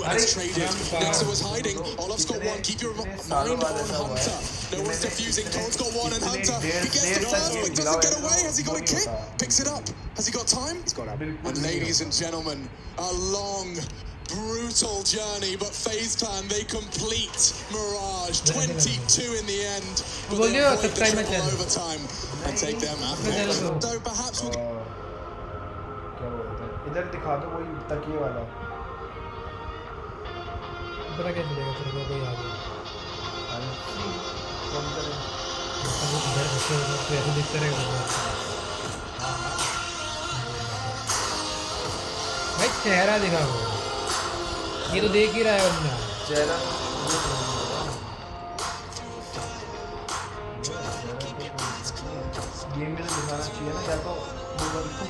and it's traded. Nexus was hiding. Olaf's got one. Keep your mind on Hunter. No one's defusing. Cold's got one, and Hunter, he gets the first, but doesn't get away. Has he got a kick? Picks it up. Has he got time? He's got up. And ladies and gentlemen, a long, brutal journey, but FaZe Clan, they complete Mirage. 22 in the end. But they avoid the triple overtime and take their map. Though perhaps we'll... इधर दिखा दो वही तकिए वाला पता कैसे देगा तेरे को कोई आ गया कौन करे वो इधर ऐसे दिखते रहेगा भाई चेहरा दिखाओ ये तो देख ही रहा है बंदा चेहरा गेम में तो दिखाना चाहिए ना या तो क्या बोलते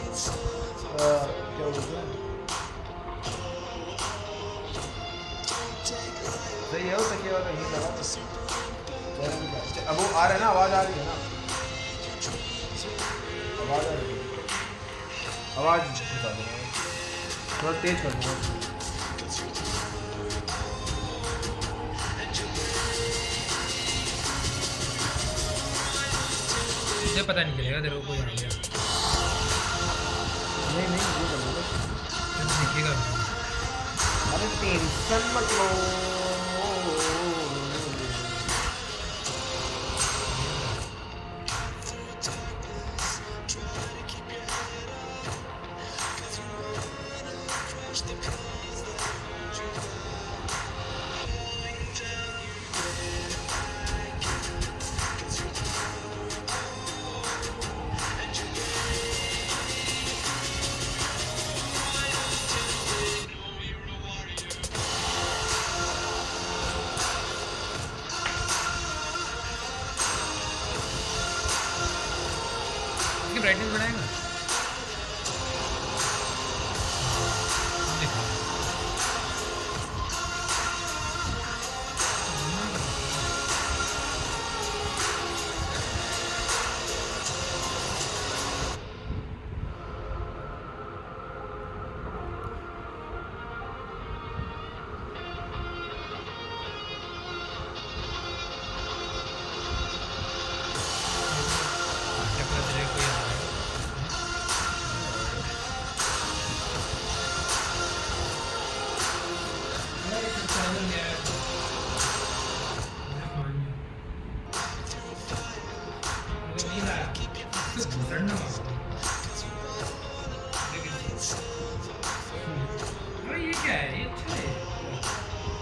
हैं सही है वो तकिया वाला यही लगा अब वो आ रहा है ना आवाज़ आ रही है ना आवाज़ आ रही है आवाज़ थोड़ा तेज कर दो मुझे पता नहीं चलेगा तेरे को कोई आ गया नहीं वो कर दो दिखेगा अरे टेंशन मत लो ब्राइटनेस बढ़ाएगा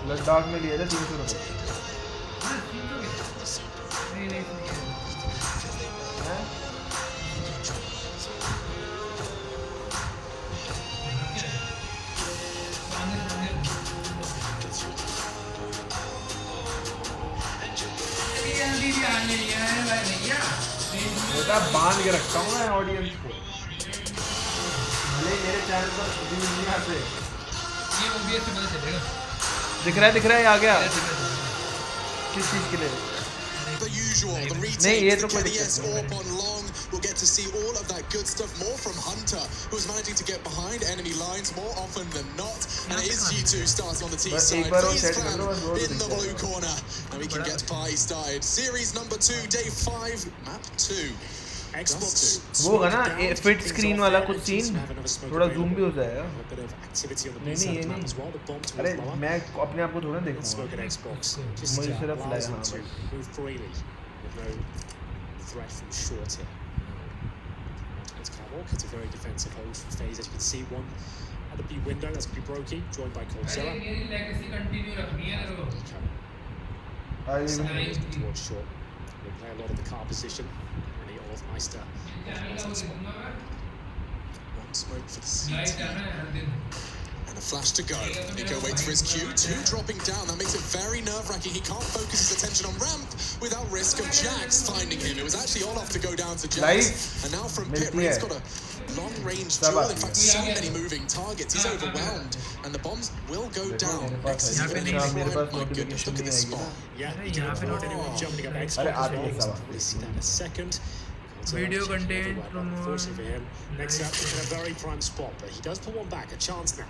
लद्दाख में लिया था 300 रुपये बेटा बांध के रखता हूँ मैं ऑडियंस को भले मेरे चैनल पर नहीं आते ये OBS से पता चलेगा दिख रहा है आ गया किस चीज के लिए The usual, the नहीं ये तो retake, कोई the दिक्कत KDS नहीं AWP on long. We'll get to see all of that good stuff more from Hunter, who's managing to get behind enemy lines more often than not. And it is G2 starts on the T side. FaZe Clan in the blue corner. And we can get the party started. Series number 2, day 5, map 2. Xbox वो होगा ना fit screen वाला कुछ scene थोड़ा zoom भी हो जाएगा नहीं ये नहीं अरे मैं अपने आप को थोड़ा देखूंगा मुझे सिर्फ लाया हाँ It's a very defensive hold from FaZe, as you can see. One at the B window, that's going to be Brokey, joined by Coldzera. Towards short. They play a lot of the car position. Really off Meister. One smoke for the CT. And a flash to go. Nico waits for his cue. 2 dropping down. That makes it very nerve-wracking. He can't focus his attention on ramp without risk of Jax finding him. It was actually Olaf to go down to Jax. And now from pit, Ray's got a long-range duel. In fact, so many moving targets. He's overwhelmed. And the bombs will go down. Next is even in front. My goodness, look at this spot. Yeah, you cannot find anyone jumping up Xbox as well. We'll see that in a second. Video content Unfortunately for him, next up nice. in a very prime spot, but he does put one back. A chance now.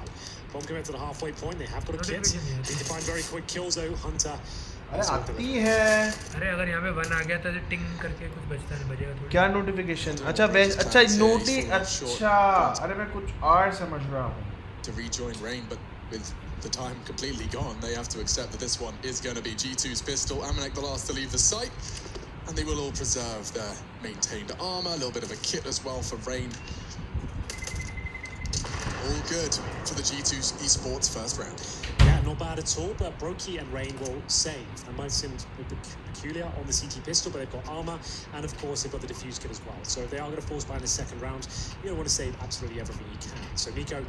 Bomb coming to the halfway point. They have got a kit. Need to find very quick kills though. Hunter. अरे आती है अरे अगर यहाँ पे 1 आ गया तो टिंग करके कुछ बचता नहीं बजेगा थोड़ी क्या नोटिफिकेशन अच्छा अच्छा नोटी अच्छा अरे मैं कुछ और समझ रहा हूँ To rejoin Rain, but with the time completely gone, they have to accept that this one is going to be G2's pistol. Amanek the last to leave the site, and they will all preserve their maintained armor. A little bit of a kit as well for Rain. All good for the G2 esports first round. Yeah, not bad at all, but Brokey and Rain will save. That might seem a bit peculiar on the CT pistol, but they've got armor, and of course they've got the defuse kit as well. So if they are going to force buy in the second round, you don't want to save absolutely everything you can. So Nico,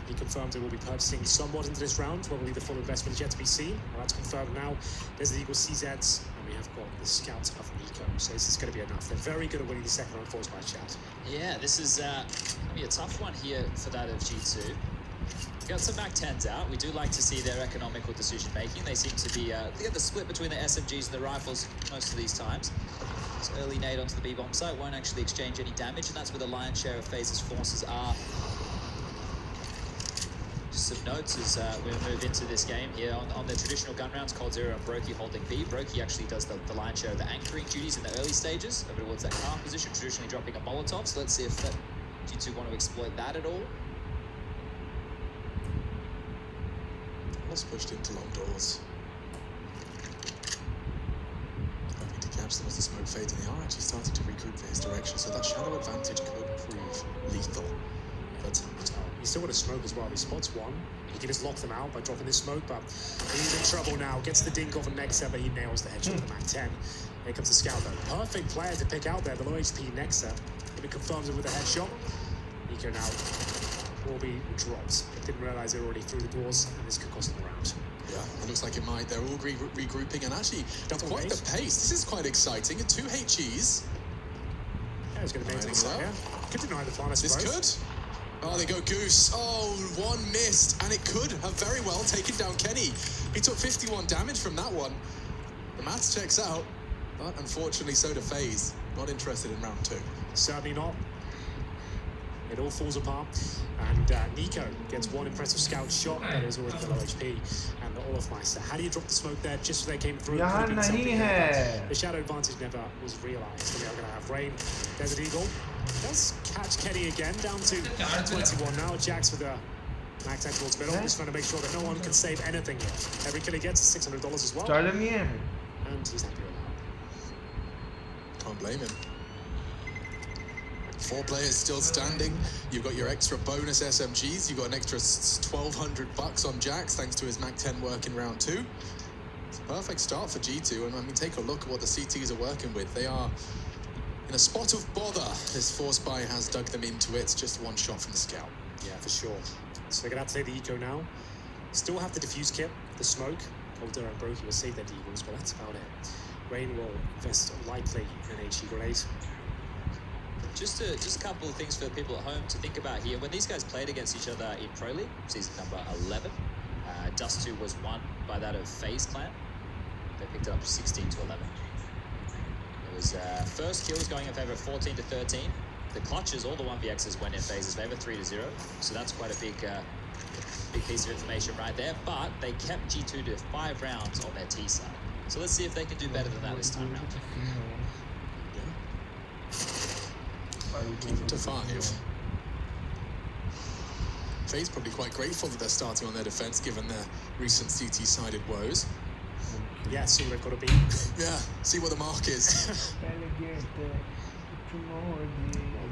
he confirmed they will be purchasing somewhat into this round. Probably the full investment is yet to be seen. Well, that's confirmed now. There's the Eagle CZs, and we have got the scouts of Nico. So this is going to be enough. They're very good at winning the second round force buy chat. Yeah, this is going to be a tough one here for that of G2. We've got some MAC-10s out. We do like to see their economical decision-making. They seem to be they get the split between the SMGs and the rifles most of these times. So early nade onto the B-bomb site won't actually exchange any damage, and that's where the lion's share of FaZe's forces are. Just some notes as we move into this game here on the traditional gun rounds. coldzera and Brokey holding B. Brokey actually does the lion's share of the anchoring duties in the early stages over towards that calm position, traditionally dropping a Molotov. So let's see if G2 want to exploit that at all. Was pushed into long doors. Hoping to catch them as the smoke fades, and they are actually starting to regroup for his direction, so that shadow advantage could prove lethal. But he's still got a smoke as well. He spots one. He can just lock them out by dropping this smoke, but he's in trouble now. Gets the dink off a Nexa, but he nails the headshot with the MAC-10. Here comes the scout though. Perfect player to pick out there. Below HP Nexa. If it confirms it with a headshot, Nico now will be dropped. Didn't realize they were already through the doors, and this could cost them the round. yeah, it looks like it might. They're all regrouping, and actually quite the pace. This is quite exciting. 2 HEs. Yeah, he's going to maintain so. right here. Could deny the plan, I This suppose. could. Oh, they go Goose. Oh, one missed, and it could have very well taken down Kenny. He took 51 damage from that one. The maths checks out, but unfortunately so do FaZe. Not interested in round 2. Certainly not. It all falls apart, and Nico gets one impressive scout shot, but it was already below HP, and the Olafmeister. How do you drop the smoke there just as they came through? यहाँ Could have been something नहीं there, है. but the shadow advantage never was realized. So we are going to have Rain. Desert Eagle does catch Kenny again, down to 21 now. Jax with a max out towards middle, just trying to make sure that no one can save anything here. Every kill he gets is $600 as well, charger नहीं है and he's happy with that. Can't blame him. 4 players still standing. You've got your extra bonus SMGs. You've got an extra $1,200 on Jax thanks to his MAC-10 work in round 2. It's a perfect start for G2. And I mean, take a look at what the CTs are working with. They are in a spot of bother as Force Buy has dug them into it. It's just one shot from the scout. Yeah, for sure. So they're going to have to take the eco now. Still have the diffuse kit, the smoke. coldzera and Brokey will save their deagles, but that's about it. Rain will invest likely in an HE grenade. Just a couple of things for people at home to think about here. When these guys played against each other in Pro League, season number 11, Dust2 was won by that of FaZe Clan. They picked it up 16 to 11. It was first kills going in favor of 14 to 13. The clutches, all the 1vx's went in FaZe's favor, 3 to 0. So that's quite a big piece of information right there. But they kept G2 to 5 rounds on their T side. So let's see if they can do better than that this time round. Keep it to 5. FaZe probably quite grateful that they're starting on their defense given their recent CT-sided woes. Yeah, see what they've got to be. Yeah, see what the mark is.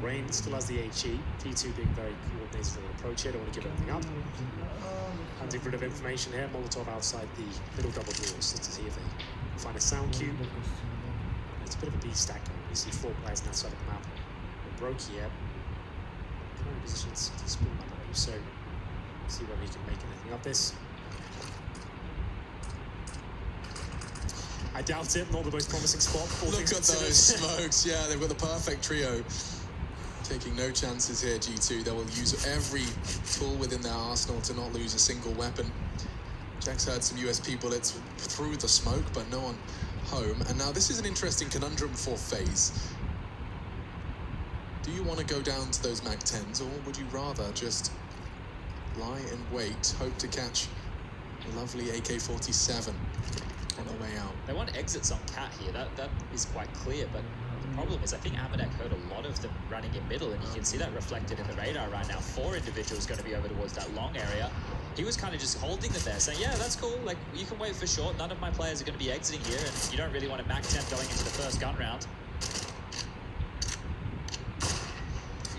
Rain still has the HE. G2 being very coordinated in their approach here. Don't want to give anything up. Hunting for a bit of information here. Molotov outside the middle double doors just to see if they find a sound cube. It's a bit of a B stack going. You see 4 players on that side of the map. Brokey here. Current positions to spin, I believe. So see whether he can make anything of this. I doubt it. Not the most promising spot. Look at those smokes. Yeah, they've got the perfect trio. Taking no chances here, G2. They will use every tool within their arsenal to not lose a single weapon. Jax heard some USP bullets through the smoke, but no one home. And now this is an interesting conundrum for FaZe. Do you want to go down to those MAC-10s, or would you rather just lie and wait, hope to catch a lovely AK-47 on the way out? They want exits on Cat here. That is quite clear, but the problem is I think Amanek heard a lot of them running in middle, and you can see that reflected in the radar right now. 4 individuals going to be over towards that long area. He was kind of just holding them there, saying, yeah, that's cool, like, you can wait for short. None of my players are going to be exiting here, and you don't really want a MAC-10 going into the first gun round.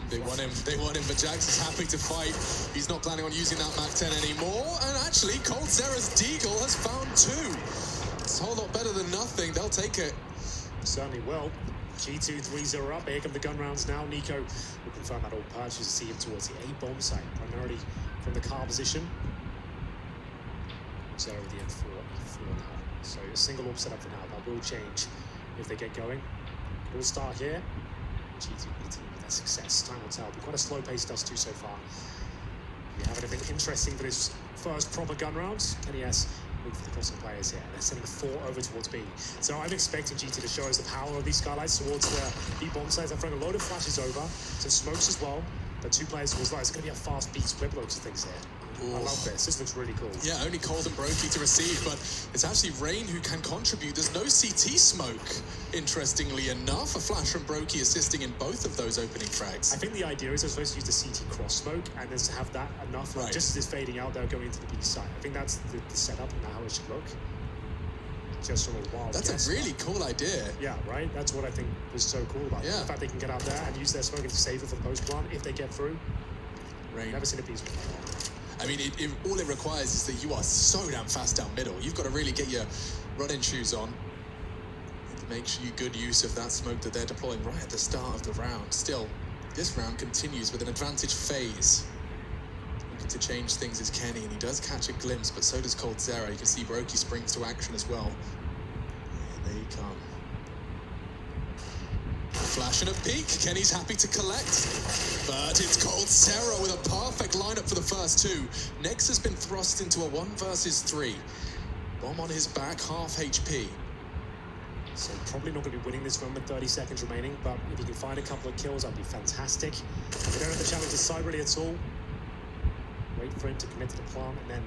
They want him, but Jax is happy to fight. He's not planning on using that MAC-10 anymore, and actually, coldzera's Deagle has found 2. It's a whole lot better than nothing. They'll take it. Certainly will. G2 3-0 up. Here come the gun rounds now. Nico will confirm that all purchase, see him towards the A-bomb site, primarily from the car position. Zero with the M4, E4 now. So a single orb set up for now. That will change if they get going. We'll start here. G2 continue with their success. Time will tell. But quite a slow pace Dust 2 so far. We have anything interesting for this first proper gun round? NES move for the crossing players here. They're sending 4 over towards B. So I'm expecting G2 to show us the power of these skylights towards the B bomb sites. They're throwing a load of flashes over, some smokes as well. The 2 players towards right. It's going to be a fast beat split, loads of things here. I love this. This looks really cool. Yeah, only Cold and Brokey to receive, but it's actually Rain who can contribute. There's no CT smoke, interestingly enough. A flash from Brokey assisting in both of those opening frags. I think the idea is they're supposed to use the CT cross smoke and then to have that enough, like, just as it's fading out, they're going into the B side. I think that's the setup and how it should look. Just from a wild That's guess, a really cool idea. Yeah, right? That's what I think was so cool about it. Yeah. The fact they can get out there and use their smoke to save it for the post plant if they get through. Rain. Never seen a piece before. I mean, all it requires is that you are so damn fast down middle. You've got to really get your running shoes on to make sure you good use of that smoke that they're deploying right at the start of the round. Still, this round continues with an advantage phase. Looking to change things is Kenny, and he does catch a glimpse, but so does coldzera. You can see Brokey springs to action as well. And there you come. Flash and a peek. Kenny's happy to collect, but it's coldzera with a perfect lineup for the first 2. Nex has been thrust into a 1 versus 3. Bomb on his back, half HP. So probably not going to be winning this run with 30 seconds remaining, but if he can find a couple of kills, that'd be fantastic. They don't have the challenge side really at all. Wait for him to commit to the plant, and then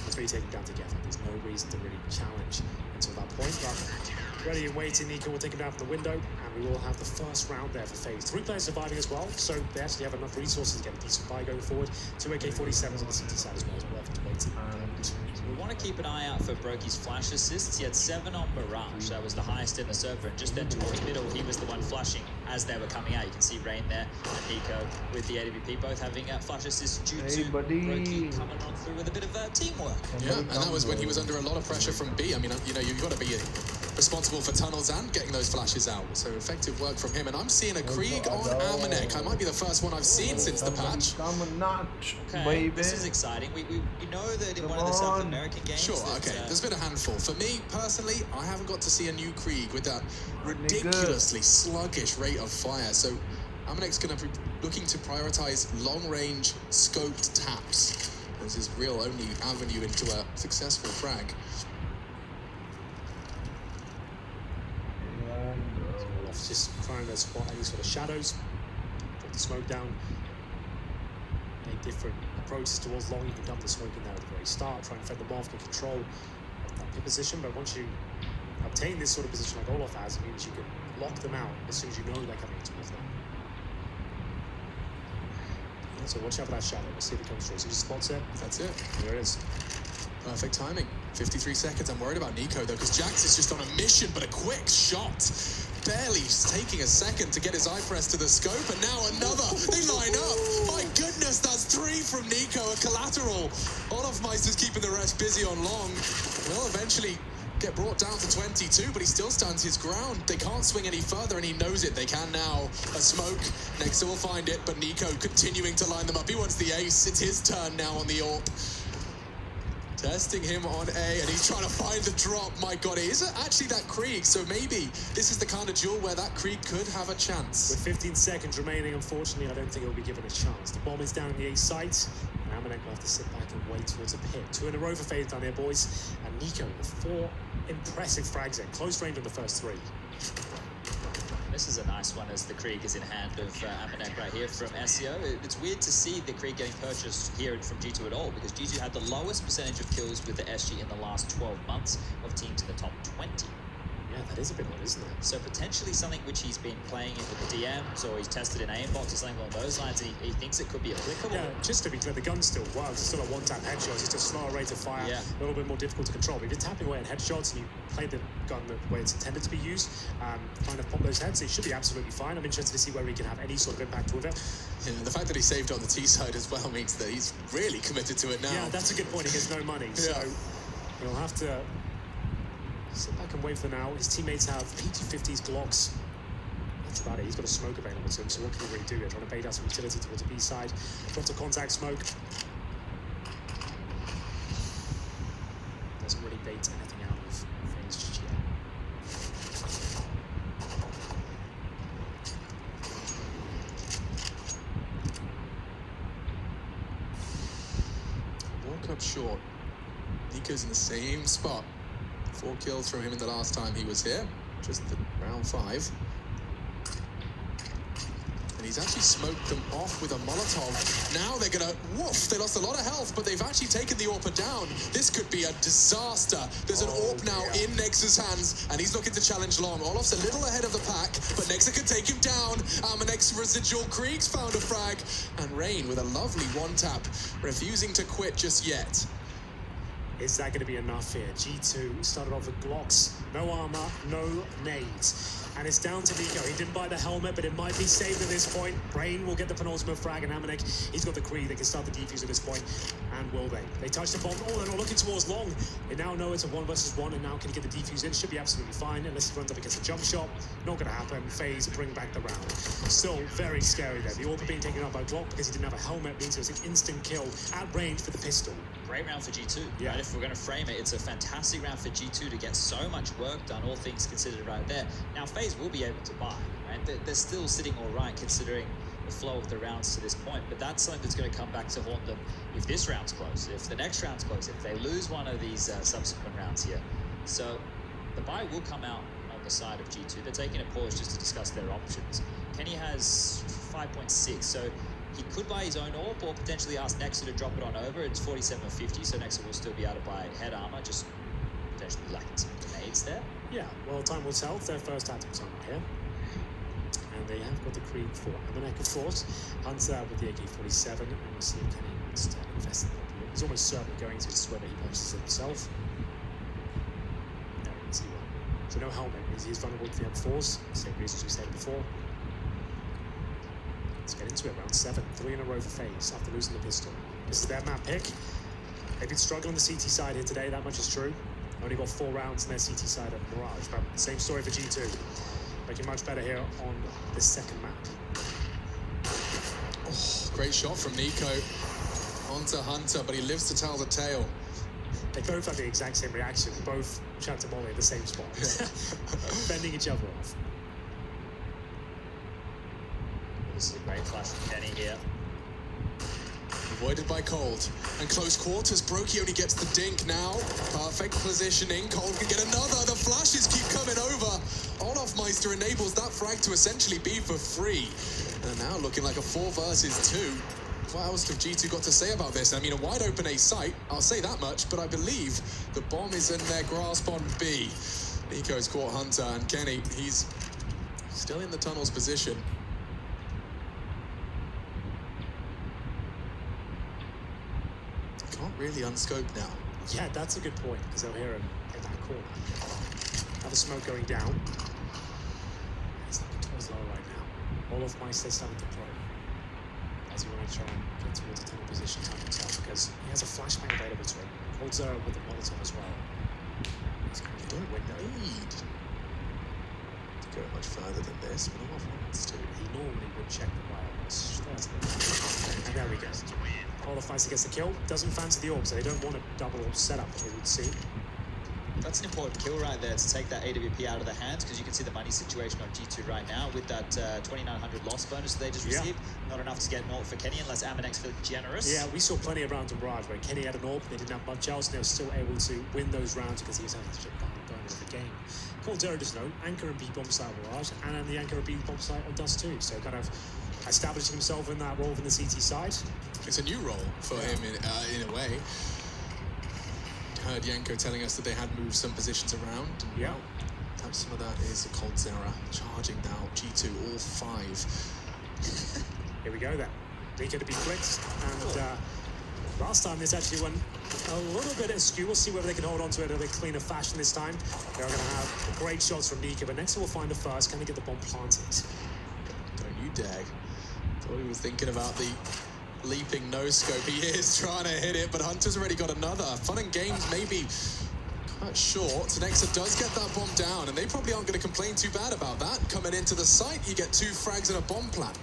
the 3 take him down together. There's no reason to really challenge until that point, but ready and waiting, Nico will take him down from the window, and we will have the first round there for phase. 3 players surviving as well, so they actually have enough resources to get a decent buy going forward. 2 AK-47s on the CT side as well, so worth it to wait. We want to keep an eye out for Brokey's flash assists. He had 7 on Mirage. That was the highest in the server. And just then towards middle, he was the one flashing as they were coming out. You can see Rain there and Nico with the AWP both having flash assists due to Brokey coming on through with a bit of teamwork. Yeah, and that was when he was under a lot of pressure from B. I mean, you know, you've got to be responsible for tunnels and getting those flashes out. So effective work from him. And I'm seeing a Krieg on Amanek. I might be the first one I've seen since the patch. Okay, this is exciting. We know that in one of the South American games. Sure, okay. There's been a handful. For me, personally, I haven't got to see a new Krieg with that ridiculously sluggish rate of fire. So Amanek's going to be looking to prioritize long-range scoped taps as his real only avenue into a successful frag. Just trying to spot any sort of shadows, put the smoke down. Any different approaches towards long, you can dump the smoke in there at the very start, try and fend them off, get control of that pit position. But once you obtain this sort of position like Olof has, it means you can lock them out as soon as you know they're coming towards them. So watch out for that shadow. We'll see if it comes through. So he spots it. That's it. There it is. Perfect timing. 53 seconds. I'm worried about Nico, though, because Jax is just on a mission, but a quick shot. Barely taking a second to get his eye press to the scope, and now another. They line up. My goodness, that's 3 from Nico, a collateral. Olofmeister's keeping the rest busy on long. Will eventually get brought down to 22, but he still stands his ground. They can't swing any further, and he knows it. They can now. A smoke. Next will find it, but Nico continuing to line them up. He wants the ace. It's his turn now on the AWP. Testing him on A, and he's trying to find the drop. My God, it is actually that Krieg, so maybe this is the kind of duel where that Krieg could have a chance. With 15 seconds remaining, unfortunately, I don't think he'll be given a chance. The bomb is down in the A site, and Amanek will have to sit back and wait towards a pit. 2 in a row for FaZe down here, boys. And Nico with 4 impressive frags in. Close range on the first 3. this is a nice one as the Krieg is in hand of Amanek right here from SEO. It's weird to see the Krieg getting purchased here from G2 at all, because G2 had the lowest percentage of kills with the SG in the last 12 months of teams in the top 20. Yeah, that is a bit odd, isn't it? So potentially something which he's been playing in with the DMs, or he's tested in aimbox or something along those lines, and he thinks it could be applicable. Yeah, just to be clear, the gun still works. It's still a one-tap headshot. It's just a slower rate of fire, Yeah. a little bit more difficult to control. But if you're tapping away at headshots and you play the gun the way it's intended to be used, kind of pop those heads, it should be absolutely fine. I'm interested to see where he can have any sort of impact with it. Yeah, the fact that he saved on the T side as well means that he's really committed to it now. Yeah, that's a good point. He gets no money, so Yeah. he'll have to sit back and wait for now. His teammates have P250s, Glocks. That's about it. He's got a smoke available to him, so what can he really do here? Trying to bait out some utility towards the B side. Dropped a contact smoke. Doesn't really bait anything out of FaZe just yet. World Cup short. Nico's in the same spot. 4 kills from him in the last time he was here, just the round 5. And he's actually smoked them off with a Molotov. Now they're gonna, woof, they lost a lot of health, but they've actually taken the AWPer down. This could be a disaster. There's an AWP now in Nexa's hands, and he's looking to challenge long. Olof's a little ahead of the pack, but Nexa could take him down. Amanex residual Krieg's found a frag, and Rain with a lovely one-tap, refusing to quit just yet. Is that going to be enough here? G2 started off with Glocks, no armor, no nades. And it's down to Nico. He didn't buy the helmet, but it might be saved at this point. Brain will get the penultimate frag, and Amanek, he's got the Krieg. They can start the defuse at this point. And will they? They touch the bomb. Oh, they're not looking towards long. They now know it's a 1 versus 1, and now can he get the defuse in? Should be absolutely fine, unless he runs up against a jump shot. Not going to happen. FaZe bring back the round. Still very scary there. The AWPer being taken out by Glock because he didn't have a helmet means it was an instant kill at range for the pistol. Great round for G2. Yeah. Right? If we're going to frame it, it's a fantastic round for G2 to get so much work done, all things considered right there. Now, FaZe will be able to buy, right? They're still sitting all right considering the flow of the rounds to this point, but that's something that's going to come back to haunt them if this round's close, if the next round's close, if they lose one of these subsequent rounds here. So the buy will come out on the side of G2. They're taking a pause just to discuss their options. Kenny has 5.6, so he could buy his own AWP or potentially ask Nexa to drop it on over. It's 47.50, so Nexa will still be able to buy head armor, just potentially lacking some grenades there. Yeah, well, time will tell. It's their first tactics armor here. And they have got the Krieg for Amanek, of course. Hunter with the AK-47, and we'll see if Kenny wants to invest in that. He's almost certainly going to, just whether he purchases it himself. No, let's see what. So no helmet. He's vulnerable to the M4s, same reasons we said before. Let's get into it. Round 7, 3 in a row for FaZe after losing the pistol. This is their map pick. They've been struggling on the CT side here today, that much is true. Only got 4 rounds in their CT side of Mirage, but same story for G2. Making much better here on the second map. Oh, great shot from Nico onto Hunter, but he lives to tell the tale. They both had the exact same reaction. Both shot to Molly at the same spot. Fending each other off. This is a great flash from Kenny here. Avoided by Cold. And close quarters, Brokey only gets the dink now. Perfect positioning. Cold can get another. The flashes keep coming over. Olofmeister enables that frag to essentially be for free. And now looking like a 4 versus 2. What else have G2 got to say about this? I mean, a wide open A site, I'll say that much, but I believe the bomb is in their grasp on B. Nico's caught Hunter, and Kenny, he's still in the tunnel's position. Can't really unscope now. Yeah, that's a good point, because they'll hear him in that corner. Another smoke going down. He's looking towards lower right now. Olofmeister starting to pro. As he want to try and get towards the tunnel position, time will tell, because he has a flashbang available to him. Holds with the Molotov as well. He's going to do a window. Need to go much further than this, but Olof wants to. He normally would check the wireless. And there we go. Olofmeister gets the kill. Doesn't fancy the AWP, so they don't want a double setup, as we would see. That's an important kill right there to take that AWP out of the hands, because you can see the money situation on G2 right now with that 2,900 loss bonus that they just received. Not enough to get an AWP for Kenny unless Amanex feels generous. Yeah, we saw plenty of rounds in Mirage where Kenny had an AWP, they didn't have much else, and they were still able to win those rounds because he was having such a bonus of the game. Caldera does know Anchor and B-bomb site on Mirage, and the Anchor and B-bomb site on Dust too. So kind of establishing himself in that role in the CT side. It's a new role for him in a way. Heard Yanko telling us that they had moved some positions around. And Yeah. perhaps some of that is a Caldera charging now. G2 all 5. Here we go then. Nico to be flicked, and last time this actually went a little bit askew. We'll see whether they can hold on to it in a bit cleaner fashion this time. They're going to have great shots from Nico, but next we'll find the first. Can they get the bomb planted? Don't you dare. Thought he was thinking about the leaping no-scope. He is trying to hit it, but Hunter's already got another. Fun and games maybe cut short. Nexa does get that bomb down, and they probably aren't going to complain too bad about that. Coming into the site, you get 2 frags and a bomb plant.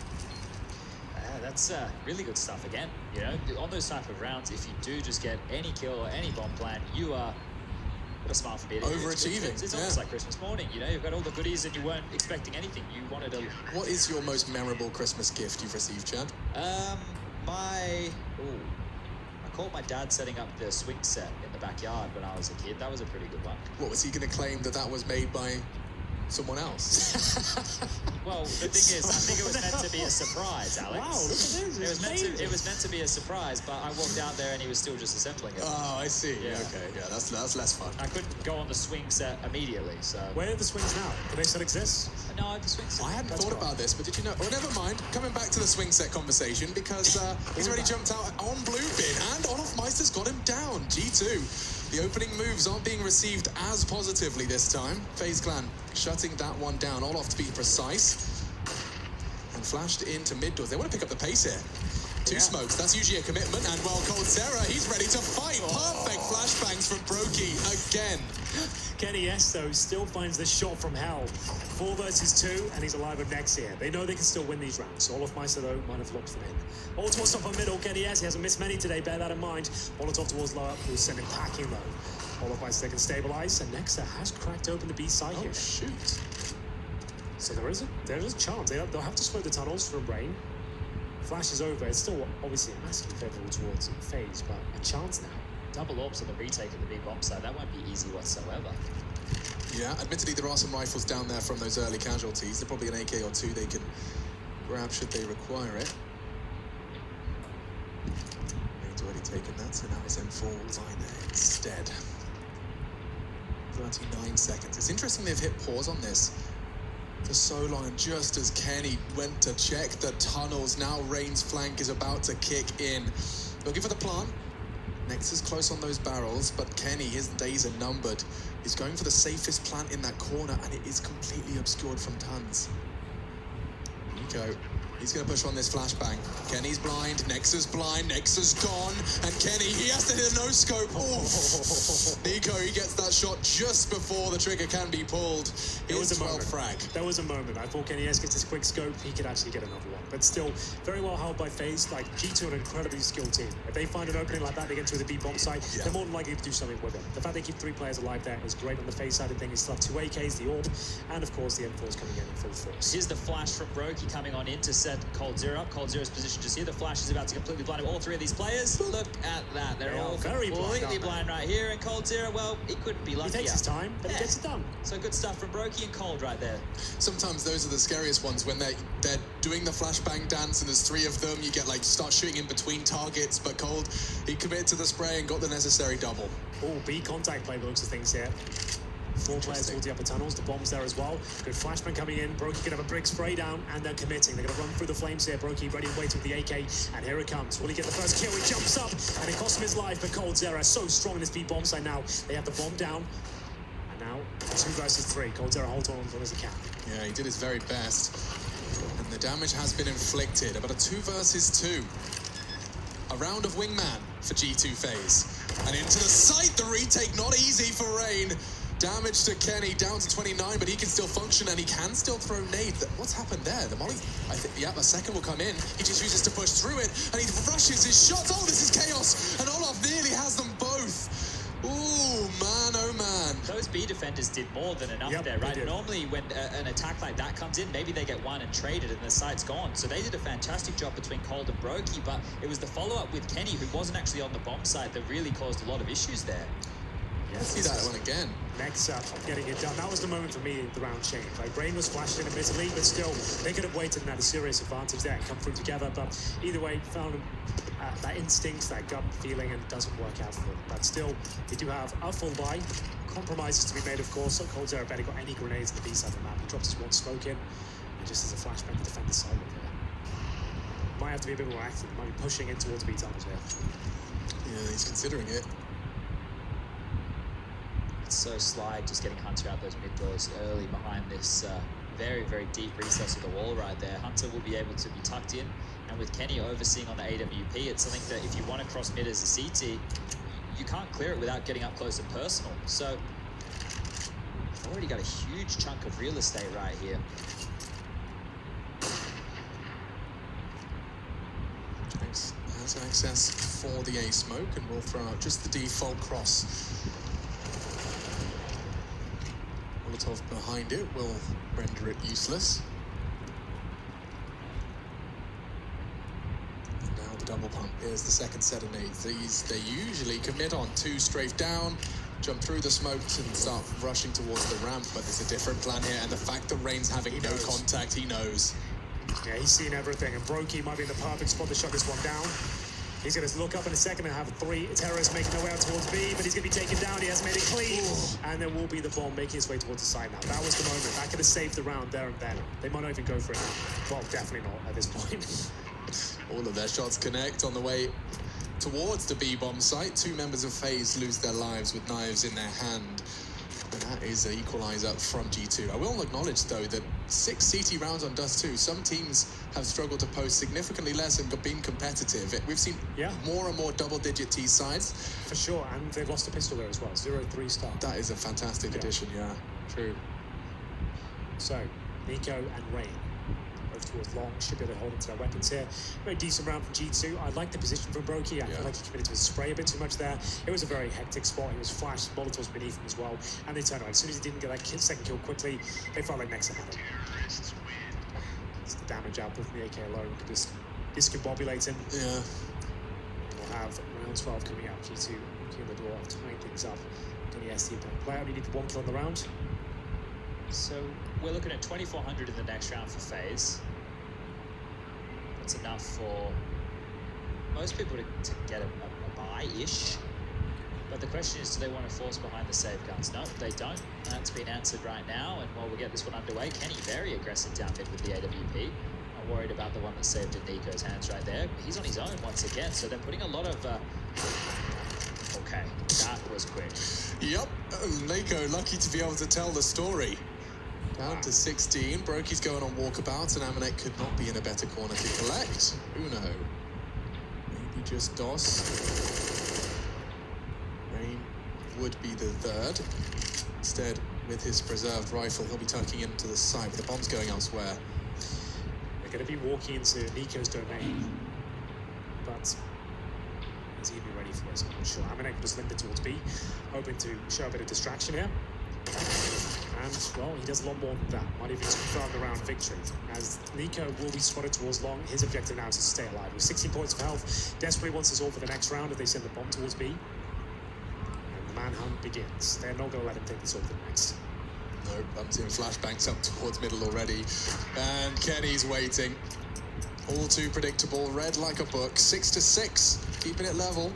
That's really good stuff again. You know, on those type of rounds, if you do just get any kill or any bomb plan, you are what a smile for beating. Overachieving. It's almost like Christmas morning. You know, you've got all the goodies and you weren't expecting anything. You wanted to. What is your most memorable Christmas gift you've received, Chad? I caught my dad setting up the swing set in the backyard when I was a kid. That was a pretty good one. What, was he going to claim that that was made by someone else? Well, the thing is, I think it was meant to be a surprise, Alex. Wow, look at this. It was meant to be a surprise, but I walked out there and he was still just assembling it. Oh, I see. Yeah. Okay, yeah, that's less fun. I couldn't go on the swing set immediately, so. Where are the swings now? Do they still exist? No, the swing set. I hadn't That's thought right. about this, but did you know? Oh, never mind. Coming back to the swing set conversation, because he's already jumped out on Bluefin, and Olof Meister's got him down. G2. The opening moves aren't being received as positively this time. FaZe Clan shutting that one down. Olof, to be precise. And flashed into mid doors. They want to pick up the pace here. 2 smokes, that's usually a commitment. And well, Caldera, he's ready to fight. Perfect flashbangs from Brokey again. Kenny S, though, still finds the shot from hell. 4 versus 2, and he's alive with Nex here. They know they can still win these rounds. Olof Meister, though, might have locked them in. All towards top of middle, Kenny S, he hasn't missed many today, bear that in mind. Molotov towards lower, who's sending packing low. Olof Meister can stabilize, and Nexa has cracked open the B side here. Oh, shoot. So there is a chance. They'll have to slow the tunnels from Rain. Flash is over. It's still obviously massively favourable towards FaZe, but a chance now. Double orbs on the retake of the big bomb side. That won't be easy whatsoever. Yeah, admittedly there are some rifles down there from those early casualties. There's probably an AK or 2 they can grab should they require it. Rain's already taken that, so now it's M4 line there instead. 39 seconds. It's interesting they've hit pause on this for so long, and just as Kenny went to check the tunnels, now Rain's flank is about to kick in. Looking for the plant. Nexus close on those barrels, but Kenny, his days are numbered. He's going for the safest plant in that corner, and it is completely obscured from tons. Nico, he's going to push on this flashbang. Kenny's blind, Nexus blind, Nexus gone, and Kenny, he has to hit a no-scope. Nico, he gets that shot just before the trigger can be pulled. There was a 12 moment. frag. There was a moment. I thought Kenny S gets his quick scope, he could actually get another one. But still, very well held by FaZe. Like, G2 are an incredibly skilled team. If they find an opening like that, they get to the B-bomb site, they're more than likely to do something with it. The fact they keep 3 players alive there is great on the FaZe side of things. Still have 2 AKs, the Orb, and of course the M4's coming in full force. Here's the flash from Brokey coming on in to set Caldera up. Caldera's position just here. The flash is about to completely blind all 3 of these players. Look at that. They're They are all very completely blind, blind right here. And Caldera, well, he couldn't be lucky. He takes his time, but he gets it done. So good stuff from Brokey and Cold right there. Sometimes those are the scariest ones when they're doing the flashbang dance and there's 3 of them. You get like start shooting in between targets, but Cold, he committed to the spray and got the necessary double. Oh, B contact play looks of things here. 4 players towards the upper tunnels. The bomb's there as well. Good flashbang coming in. Brokey can have a brick spray down, and they're committing. They're going to run through the flames here. Brokey ready to wait with the AK, and here it comes. Will he get the first kill? He jumps up, and it costs him his life. But Caldera so strong in this B bomb side now. They have the bomb down, and now 2 versus 3. Caldera holds on as long as he can. Yeah, he did his very best. And the damage has been inflicted. About a 2 versus 2. A round of wingman for G2 FaZe. And into the site, the retake, not easy for Rain. Damage to Kenny, down to 29, but he can still function and he can still throw nades. What's happened there? The molly, I think, yeah, a second will come in. He just chooses to push through it and he rushes his shots. Oh, this is chaos. And Olof nearly has them both. Ooh, man, oh man. Those B defenders did more than enough Yep, there, they right? did. Normally when an attack like that comes in, maybe they get one and traded and the site's gone. So they did a fantastic job between Cold and Brokey, but it was the follow-up with Kenny, who wasn't actually on the bomb site, that really caused a lot of issues there. Let's see that one again. Next up, getting it done. That was the moment for me the round changed. Like, Brain was flashed in admittedly, but still, they could have waited and had a serious advantage there and come through together. But either way, found that instinct, that gut feeling, and it doesn't work out for them. But still, they do have a full buy. Compromises to be made, of course. So coldzera barely got any grenades in the B side of the map. He drops his one smoke in, and just as a flashback, the defender side of there. Might have to be a bit more active. Might be pushing in towards B tunnels here. Yeah, he's considering it. It's so Sly just getting Hunter out those mid doors early behind this very, very deep recess of the wall right there. Hunter will be able to be tucked in, and with Kenny overseeing on the AWP, it's something that if you want to cross mid as a CT, you can't clear it without getting up close and personal. So, they've already got a huge chunk of real estate right here. Has access for the A smoke, and will throw out just the default cross. Molotov behind it will render it useless. And now the double pump. Here's the second set of nades. They usually commit on 2 strafe down, jump through the smokes and start rushing towards the ramp, but there's a different plan here, and the fact that Rain's having no contact, he knows. Yeah, he's seen everything, and Brokey might be in the perfect spot to shut this one down. He's going to look up in a second and have 3 terrorists making their way out towards B, but he's going to be taken down. He hasn't made it clean. And there will be the bomb making its way towards the side now. That was the moment. That could have saved the round there and then. They might not even go for it now. Well, definitely not at this point. All of their shots connect on the way towards the B-bomb site. 2 members of FaZe lose their lives with knives in their hand. And that is an equalizer from G2. I will acknowledge, though, that 6 CT rounds on Dust 2, some teams have struggled to post significantly less and been competitive. We've seen more and more double-digit T sides. For sure, and they've lost a pistol there as well. 0-3 start. That is a fantastic addition, yeah. True. So, Nico and Rain. Both towards long, should be able to hold onto their weapons here. Very decent round from G2. I like the position from Brokey. I feel like he committed to his spray a bit too much there. It was a very hectic spot. He was flashed, Molotovs beneath him as well, and they turned around. As soon as he didn't get that second kill quickly, they felt like Nexa had him. It's the damage output from the AK alone could just discombobulate him. Yeah. We'll have round 12 coming up. G2 looking at the door, tying things up. Getting the SD player. We need 1 kill on the round. So we're looking at 2,400 in the next round for FaZe. That's enough for most people to get a buy-ish. But the question is, do they want to force behind the save guns? No, they don't. That's been answered right now. And while we get this one underway, Kenny very aggressive down mid with the AWP. Not worried about the one that saved in Nico's hands right there. He's on his own once again. So they're putting a lot of... Okay, that was quick. Yep, Nico lucky to be able to tell the story. Down to 16, Brokey's going on walkabouts, and Amanek could not be in a better corner to collect. Uno. Maybe just DOS. Rain would be the third. Instead, with his preserved rifle, he'll be tucking into the side, but the bomb's going elsewhere. They're going to be walking into Nico's domain, but is he even ready for this? I'm not sure. Amanek just limping towards B, hoping to show a bit of distraction here. And, well, he does a lot more than that. Might even confirm the round victory. As Nico will be spotted towards long, his objective now is to stay alive. With 16 points of health, desperately wants us all for the next round if they send the bomb towards B. And the manhunt begins. They're not going to let him take this over the next. Nope, I'm seeing flashbangs up towards middle already. And Kenny's waiting. All too predictable, read like a book. 6-6, keeping it level.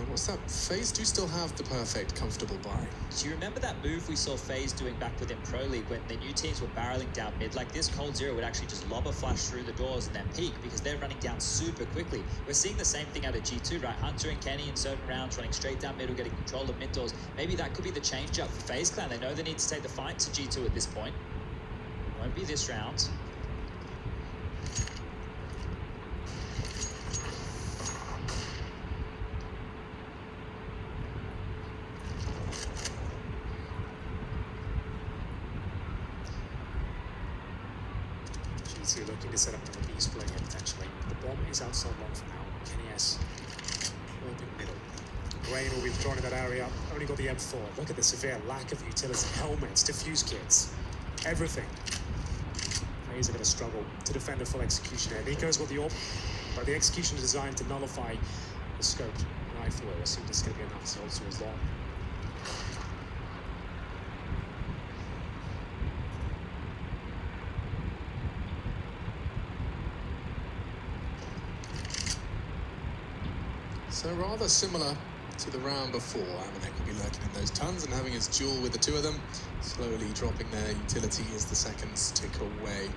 What's that? FaZe do still have the perfect, comfortable buy. Do you remember that move we saw FaZe doing back within Pro League when the new teams were barreling down mid like this? coldzera would actually just lob a flash through the doors and then peek because they're running down super quickly. We're seeing the same thing out of G2, right? Hunter and Kenny in certain rounds running straight down middle, getting control of mid doors. Maybe that could be the change up for FaZe Clan. They know they need to take the fight to G2 at this point. Won't be this round. Looking to set up another B split here potentially. The bomb is outside long for now. Kenny S. Open middle. Rain will be thrown in that area. Only got the M4. Look at the severe lack of utility. Helmets, defuse kits, everything. FaZe are going to struggle to defend a full execution here. Nico's got the AWP, but the execution is designed to nullify the scope. rifle. I assume this is going to be enough to hold to as long. So rather similar to the round before. Amanek will be lurking in those tons and having his duel with the two of them, slowly dropping their utility as the seconds tick away.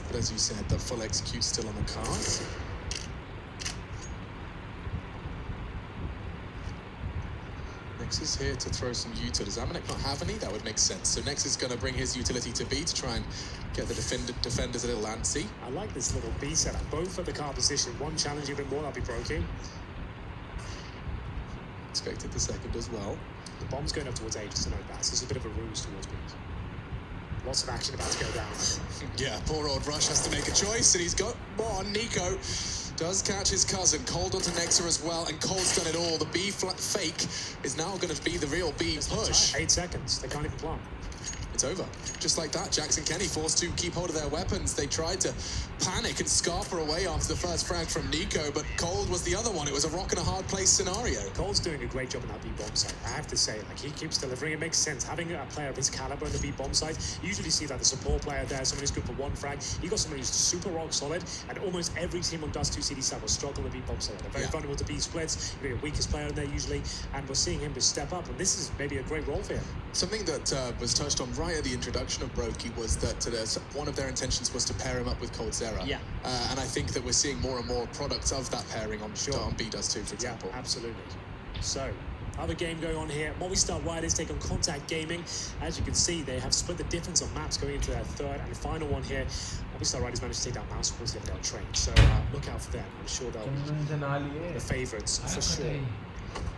But as you said, the full execute still on the cards. Nexus here to throw some util. Does Amanek not have any? That would make sense. So Nexus is going to bring his utility to B to try and get the defenders a little antsy. I like this little B setup, both at the card position. One challenging a bit more, that'll be broken. Expected the second as well. The bomb's going up towards A, just to note that. So this is a bit of a ruse towards B. Lots of action about to go down. Yeah, poor old Rush has to make a choice, and he's got one. Nico does catch his cousin. Cold onto Nexa as well, and Cold's done it all. The B fake is now going to be the real B push. 8 seconds. They can't even plant. It's over. Just like that, Jax and Kenny forced to keep hold of their weapons. They tried to panic and scarper away after the first frag from Nico, but Cold was the other one. It was a rock and a hard place scenario. Cole's doing a great job in that B-bomb site. I have to say, like, he keeps delivering. It makes sense. Having a player of his caliber in the B-bomb site, you usually see that the support player there, someone who's good for one frag. You got someone who's super rock solid, and almost every team on Dust 2 CD7 will struggle in the B-bomb site. They're very vulnerable to B splits. You're your weakest player in there usually, and we're seeing him just step up, and this is maybe a great role for him. Something that was touched on right at the introduction of Brokey was that one of their intentions was to pair him up with coldzera. Yeah. And I think that we're seeing more and more products of that pairing on B Does 2, for example. Yeah, absolutely. So, other game going on here. Movistar Riders take on Contact Gaming. As you can see, they have split the difference on maps going into their third and final one here. Movistar Riders managed to take down Mouse Wars the other day on train. So, look out for them. I'm sure they'll be the favourites for sure.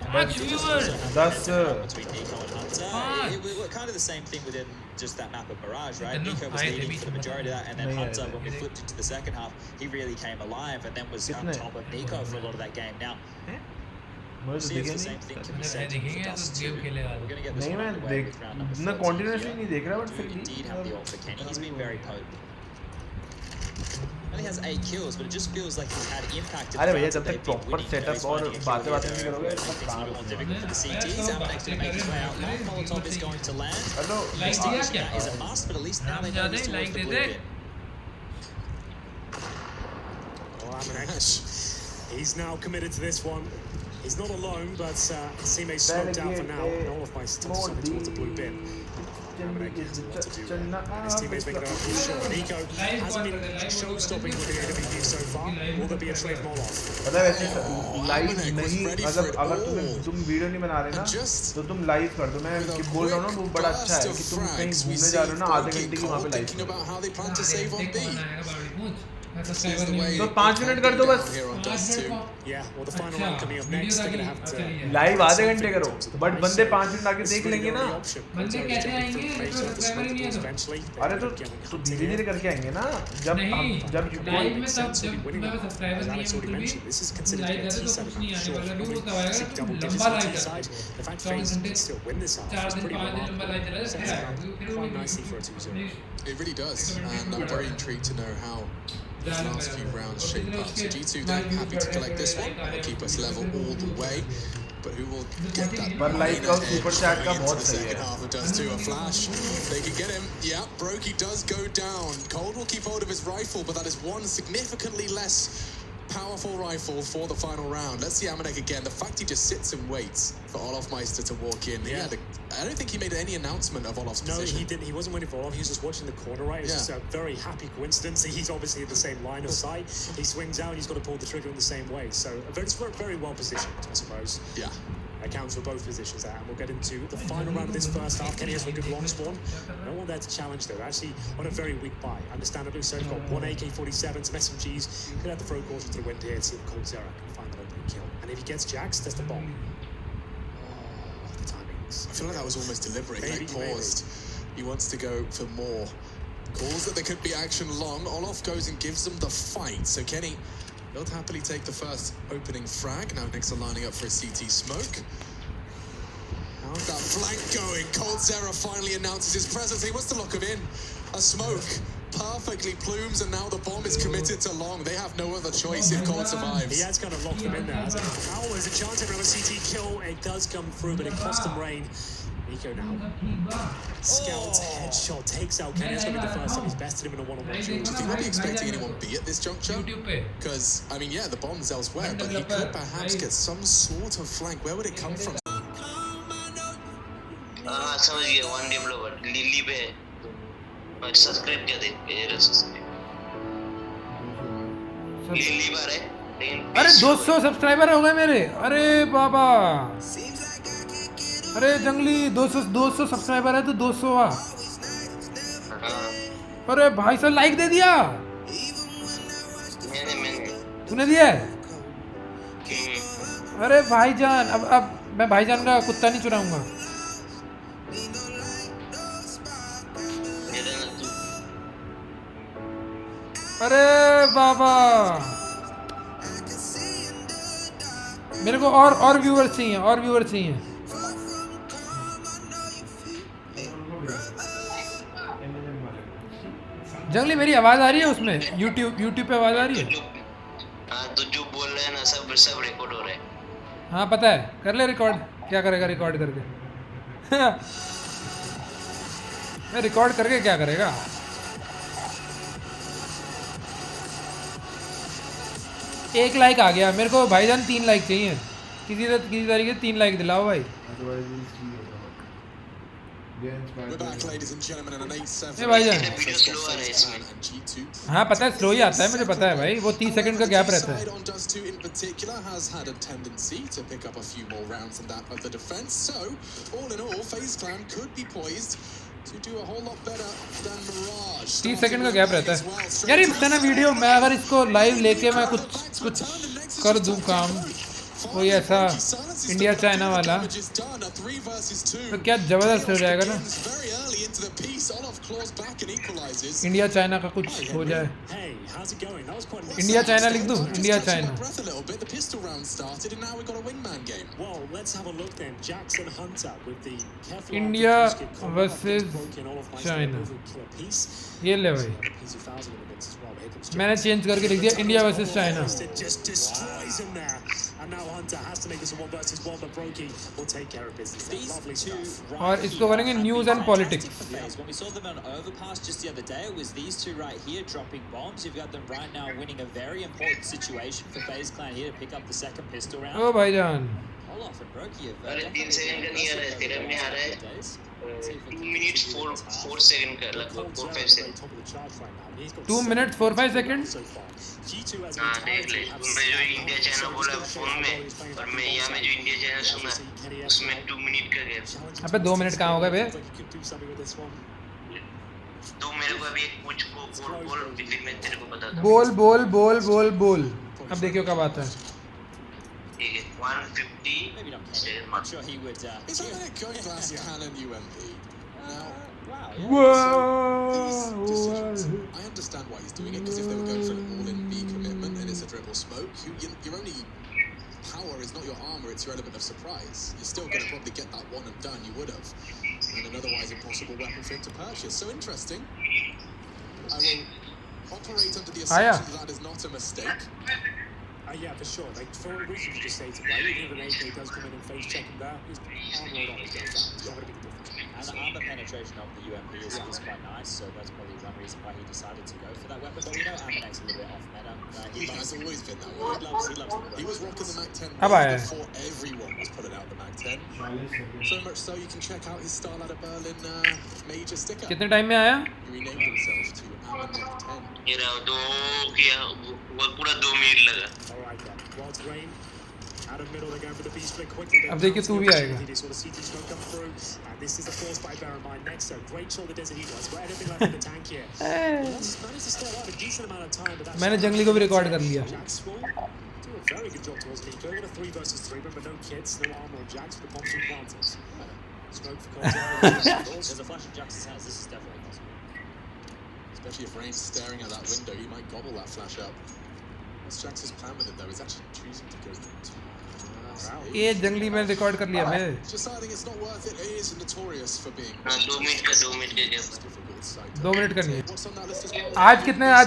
10 between Nico and Hunter. It was kind of the same thing within just that map of Mirage, right? Nico was leading for the majority of that, and then Hunter, when we flipped into the second half, he really came alive and then was on top of Nico for a lot of that game. Now, see if the same thing can be said for Dust 2. We're going to get this one underway with round number 14 here. Do indeed have the ult for Kenny. He's been very potent. Only has 8 kills, but it just feels like he's had impact. अरे भैया जब तक proper setup और बातें नहीं करोगे तब काम more difficult for the CTs. Amanex to make his way out. One Molotov is going to land. Hello Extinction is a must, but at least now they know this towards the blue bin. Well, Amanex, he's now committed to this one. He's not alone, but his teammates smoked out for now, and all of my stuff something towards the blue bin. Amanex has a lot to do there. And his teammates make it out for sure. Nico hasn't been show-stopping with the AWP so far. Will there be a trade Molotov? पता है वैसे live नहीं मतलब अगर तुम video नहीं बना रहे ना तो तुम लाइव कर दो मैं बोल रहा हूँ ना वो बड़ा अच्छा है कि तुम कहीं घूमने जा रहे हो ना आधे घंटे की वहाँ पे लाइव तो 5 मिनट कर दो बस Yeah, well, the final round coming up next, they're going to have to... live आधे घंटे करो बट बंदे 5 मिनट आके देख लेंगे ना बंदे कैसे आएंगे सब्सक्राइबर नहीं है अरे तो धीरे धीरे करके आएंगे ना जब लाइव में तब जब मेरा सब्सक्राइबर नहीं है तो भी लाइव जाते तो कुछ नहीं आने वाला भी वो कब आएगा लंबा लाइव जाता है 4 घंटे 4 दिन 5 दिन लंबा लाइव चला जाता है It really does, and I'm very intrigued to know how the last few rounds shape up. So G2 then happy to collect this one, will keep us level all the way. But who will get that पर live का super chat का बहुत सही second half of Dust 2? A flash, they can get him. Yeah, Brokey does go down. Cold will keep hold of his rifle, but that is one significantly less powerful rifle for the final round. Let's see Amanek again. The fact he just sits and waits for Olof Meister to walk in. Yeah. I don't think he made any announcement of Olof's position. No, he didn't. He wasn't waiting for Olof. He was just watching the corner, right? It's just a very happy coincidence. He's obviously in the same line of sight. He swings out, he's got to pull the trigger in the same way. So it's very well positioned, I suppose. Yeah. Accounts for both positions there, and we'll get into the final round of this first half. Kenny has a good long spawn. No one there to challenge though. Actually on a very weak buy. Understandably so. He's got 1 AK-47, some SMGs. Could have to throw caution to the wind here and see if coldzera can find that opening kill. And if he gets Jax, that's the bomb. Oh, the timings. I feel like that was almost deliberate. He paused. He wants to go for more. Calls that there could be action long. Olof goes and gives them the fight. So Kenny, he'll happily take the first opening frag. Now Nix are lining up for a CT smoke. How's that flank going? coldzera finally announces his presence. He wants to lock him in. A smoke. perfectly, Plumes, and now the bomb is committed to long. They have no other choice if Cold survives. He has kind of locked them in there, hasn't he? Now there's a chance of another CT kill. It does come through, but it cost him Rain. Nico now. Scout's headshot takes out Kenny. It's going to be the first time he's bested him in a one-on-one duel. Do you not be expecting anyone B at this juncture? YouTube पे Because, I mean, yeah, the bomb's elsewhere, but he could perhaps get some sort of flank. Where would it come from? हाँ समझ गया one developer lily पे और subscribe क्या दे lily पर है लेकिन अरे 200 सब्सक्राइबर हो गए मेरे। अरे बाबा, अरे जंगली 200 सब्सक्राइबर है तो 200 आ। अरे भाई साहब लाइक दे दिया मैंने तूने दिया है? अरे भाईजान, अब मैं भाईजान का कुत्ता नहीं चुराऊंगा। अरे बाबा, मेरे को और व्यूअर्स चाहिए, और व्यूअर्स चाहिए। जंगली मेरी आवाज आ रही है उसमें? यूट्यूब पे आवाज आ रही है? हाँ तो जो बोल रहे हैं ना सब रिकॉर्ड हो रहा है। हाँ पता है, कर ले रिकॉर्ड। क्या करेगा रिकॉर्ड करके? मैं रिकॉर्ड करके क्या करेगा? एक लाइक आ गया मेरे को भाईजान, 3 लाइक चाहिए। किसी तरीके से 3 लाइक दिलाओ भाई। We're back, ladies and gentlemen, and an 8-7. भाईजान, वीडियो स्लो आ रहा है इसमें। And G2. हाँ पता है, स्लो ही आता है, मुझे पता है भाई। वो 30 सेकंड का गैप रहता है। On Dust2 in particular has had a tendency to pick up a few more rounds than that of the defense. So, all in all, FaZe Clan could be poised to do a whole lot better than Mirage. 30 second का gap रहता है यार। ये ना video मैं अगर इसको live लेके मैं कुछ कर दूं काम, कोई ऐसा इंडिया चाइना वाला, तो क्या जबरदस्त हो जाएगा ना। इंडिया चाइना का कुछ हो जाए। इंडिया चाइना लिख दूं, India China. India versus China, ये ले भाई, मैंने चेंज करके लिख दिया इंडिया वर्सेस चाइना। और इसको करेंगे news and politics. When we saw them on Overpass just the other day, it was these two right here dropping bombs. You've got them right now winning a very important situation for FaZe Clan here to pick up the second pistol round. ओ भाईजान, Olaf and Brokey have अरे 3 second का नहीं आ रहा है, तेरे में आ रहा है 2 मिनट 4 सेकंड का, लगभग 4-5 सेकंड। 2 minute 4-5 second. हाँ देख ले, तुमने जो इंडिया चाइना बोला फोन में और मैं यहाँ में जो इंडिया चाइना सुना उसमें 2 मिनट का गैप। अबे 2 मिनट कहाँ हो गए बे? तू मेरे को अभी एक कुछ को बोल फिर मैं तेरे को बताता हूँ। बोल बोल बोल बोल बोल। अब देखियो क्या बात है। ठीक है 150 I'm sure he would. Is that a good glass cannon UMP? Now, I understand why he's doing it, because if they were going for an all-in B commitment and it's a dribble smoke, your only power is not your armor, it's your element of surprise. You're still going to probably get that one and done, you would have. And an otherwise impossible weapon for him to purchase. So interesting. I will operate under the assumption that is not a mistake. Yeah, for sure. Like, for the reasons you just stated, right? Even if an AK does come in and face check him down, his armor on is going down. It's not going to be the difference. And the armor penetration of the UMP is quite nice, so that's probably one reason why he decided to go for that weapon. But we know Amanek's a little bit off meta. He has always been that way. He loves the He was rocking the Mac 10 अब आया है। before everyone was pulling out the Mac 10. So much so you can check out his Starlight of Berlin major sticker. कितने time में आया? He renamed himself to Amanek 10. ये रहा 2 किया वो पूरा 2 मिनट लगा। All right, then. Wild Rain. Out of middle, they're going for the B split quickly. अब देखिए तू भी आएगा। He saw the CT smoke come through, and this is the force by bear in mind. Next, so great shot the Desert Eagle. Has got everything left in the tank here. Managed to stay alive a decent amount of time, but that's मैंने जंगली को भी record कर लिया। Jax Swall do a very good job towards Nico. Got a 3 versus 3, but no kids, no armor on Jax for the bombs and planted. Smoke for Colton. There's a flash in Jackson's hands. This is definitely possible. Especially if Rain's staring at that window, he might gobble that flash up. What's Jax's plan with it though? He's actually choosing to go to ये जंगली में record कर लिया मैं Deciding it's not worth it. He is notorious for being. हाँ 2 minute का gap. Difficult side. 2 minute करनी है What's on that list as well? आज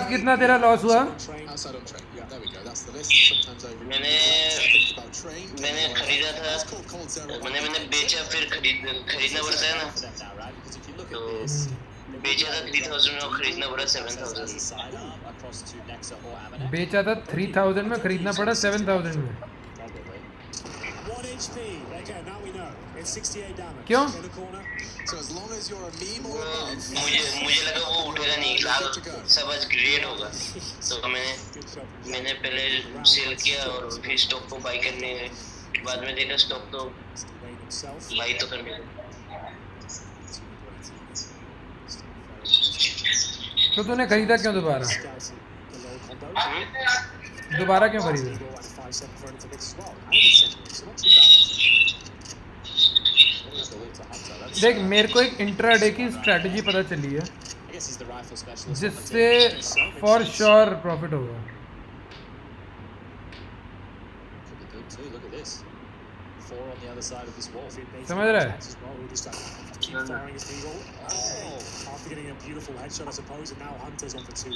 कितना तेरा लॉस हुआ Outside on train. Yeah, there we go. That's the list. Sometimes over. मैंने Think about train. मैंने खरीदा था, It's called cold zero. मैंने बेचा, फिर खरीदना पड़ता है ना, now, right? Because if you look तो at this, बेचा था 3000 में और खरीदना पड़ा 7000 में। side up across to Nexa or Amanek. बेचा था 3000 में खरीदना पड़ा 7000 में 1 HP. Okay, now we know. It's 68 damage. क्यों? In the corner. So as long as you're a meme or above. मुझे लगा वो उठेगा नहीं, सब आज ग्रेड होगा, तो Good shot. मैंने पहले सेल किया और फिर स्टॉक को बाई करने बाद में देखा स्टॉक तो Steve Wayne himself. बाई तो करने तो तूने खरीदा क्यों दोबारा Scouting the low combo. दोबारा क्यों खरीदा Steve Wayne 5-7 for anything as well. And it's century, so not too bad. Always the look to Hunter. That's, देख मेरे को एक इंट्राडे की स्ट्रेटजी पता चली है I guess he's the rifle specialist. on the जिससे team. So many for shots. Sure profit होगा Could be good too. Look at this. 4 on the other side of this wall. समझ रहा है? As well, who just keep firing his needle. Oh, after getting a beautiful headshot, I suppose, and now Hunter's on for 2.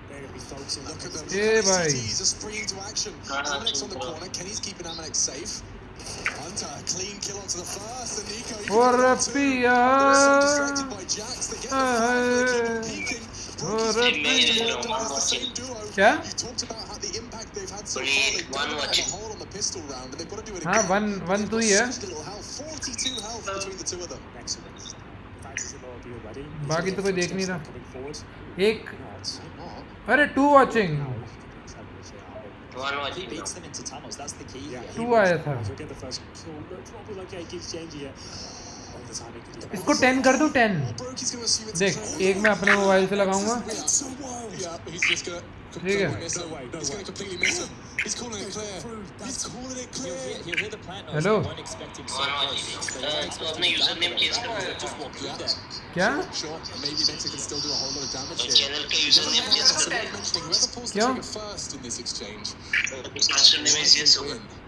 They're going to be focusing. Look at them. Yeah, bhai. CTs are springing to action. Amanex on the corner. Kenny's keeping Amanex safe. Hunter, clean kill onto the first. And Nico, you और can get पिया They're so distracted by Jax. They get the flag. They keep on peeking. और Brokey's पिया the same duo. क्या You talked about how the impact they've had so Only far. They've one done it watching. a hole on the pistol round, and they've got to do it हाँ again. One तू ही है Such little health. 42 health between the two of them. Excellent. Fancies the lower B already. बाकी तो कोई देख नहीं रहा Coming forward. एक Not. Not. अरे 2 watching Now, looking in trouble if they are. One He watching beats them into tunnels. That's the key. Yeah. here. 2 आया था He'll get the first kill, but probably like he keeps changing it. All the time he could do. इसको 10 कर दूं 10 Brokey's going to assume it's देख a train. एक मैं अपने mobile से लगाऊंगा It's so wild. Yeah, he's just gonna ठीक है completely miss him. No way, no He's way. gonna completely miss him. He's calling it clear. He's calling it He'll clear. hear the plant noise. Hello? They won't expect him so one close. They won't watching, expect तो him अपने to user down name there. Change They'll करो, just walk through Yeah. there. क्या Sure, maybe Nexa can still do a whole lot of damage और here. Channel का user name change So करो, we're mentioning whoever pulls the क्यों? trigger first in this exchange master name SS होगा। win.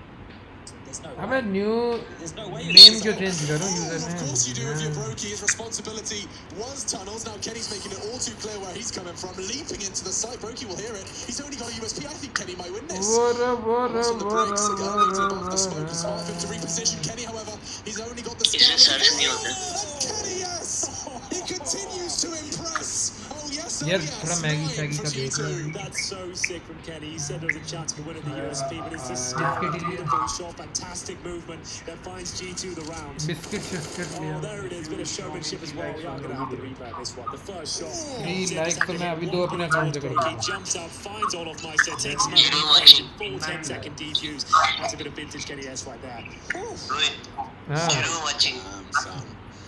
There's no अबे new There's no way. Name क्यों change करूं user Of course you do if you're name Brokey. His responsibility was tunnels. Now Kenny's making it all too clear where he's coming from. Leaping into the site. Brokey will hear it. He's only got a USP. I think Kenny might win this. Vora Almost on the brakes. The guy needs Vora above the smoke. It's hard for him to reposition. Kenny, however, he's only got the इसमें scan. Search नहीं होता। And Kenny, yes! He continues to impress. Oh yes, oh यार yes. थोड़ा Maggi 9 Shaggy from का देख G2. That's so sick from Kenny. He said there was a chance he could win in the USP, but it's just biscuit beautiful shot, fantastic movement that finds G2 the round. Biscuit शिस्किट Oh, लिया there it is, bit of showmanship as well. We are going to have to replay this one. The first shot. 3 like तो मैं अभी 2 अपने account से कर He दूंगा jumps out, finds Olof Meister, takes him out of the full 10-second defuse. That's a bit of vintage Kenny S right there. Rohit हाँ zero watching, Sam.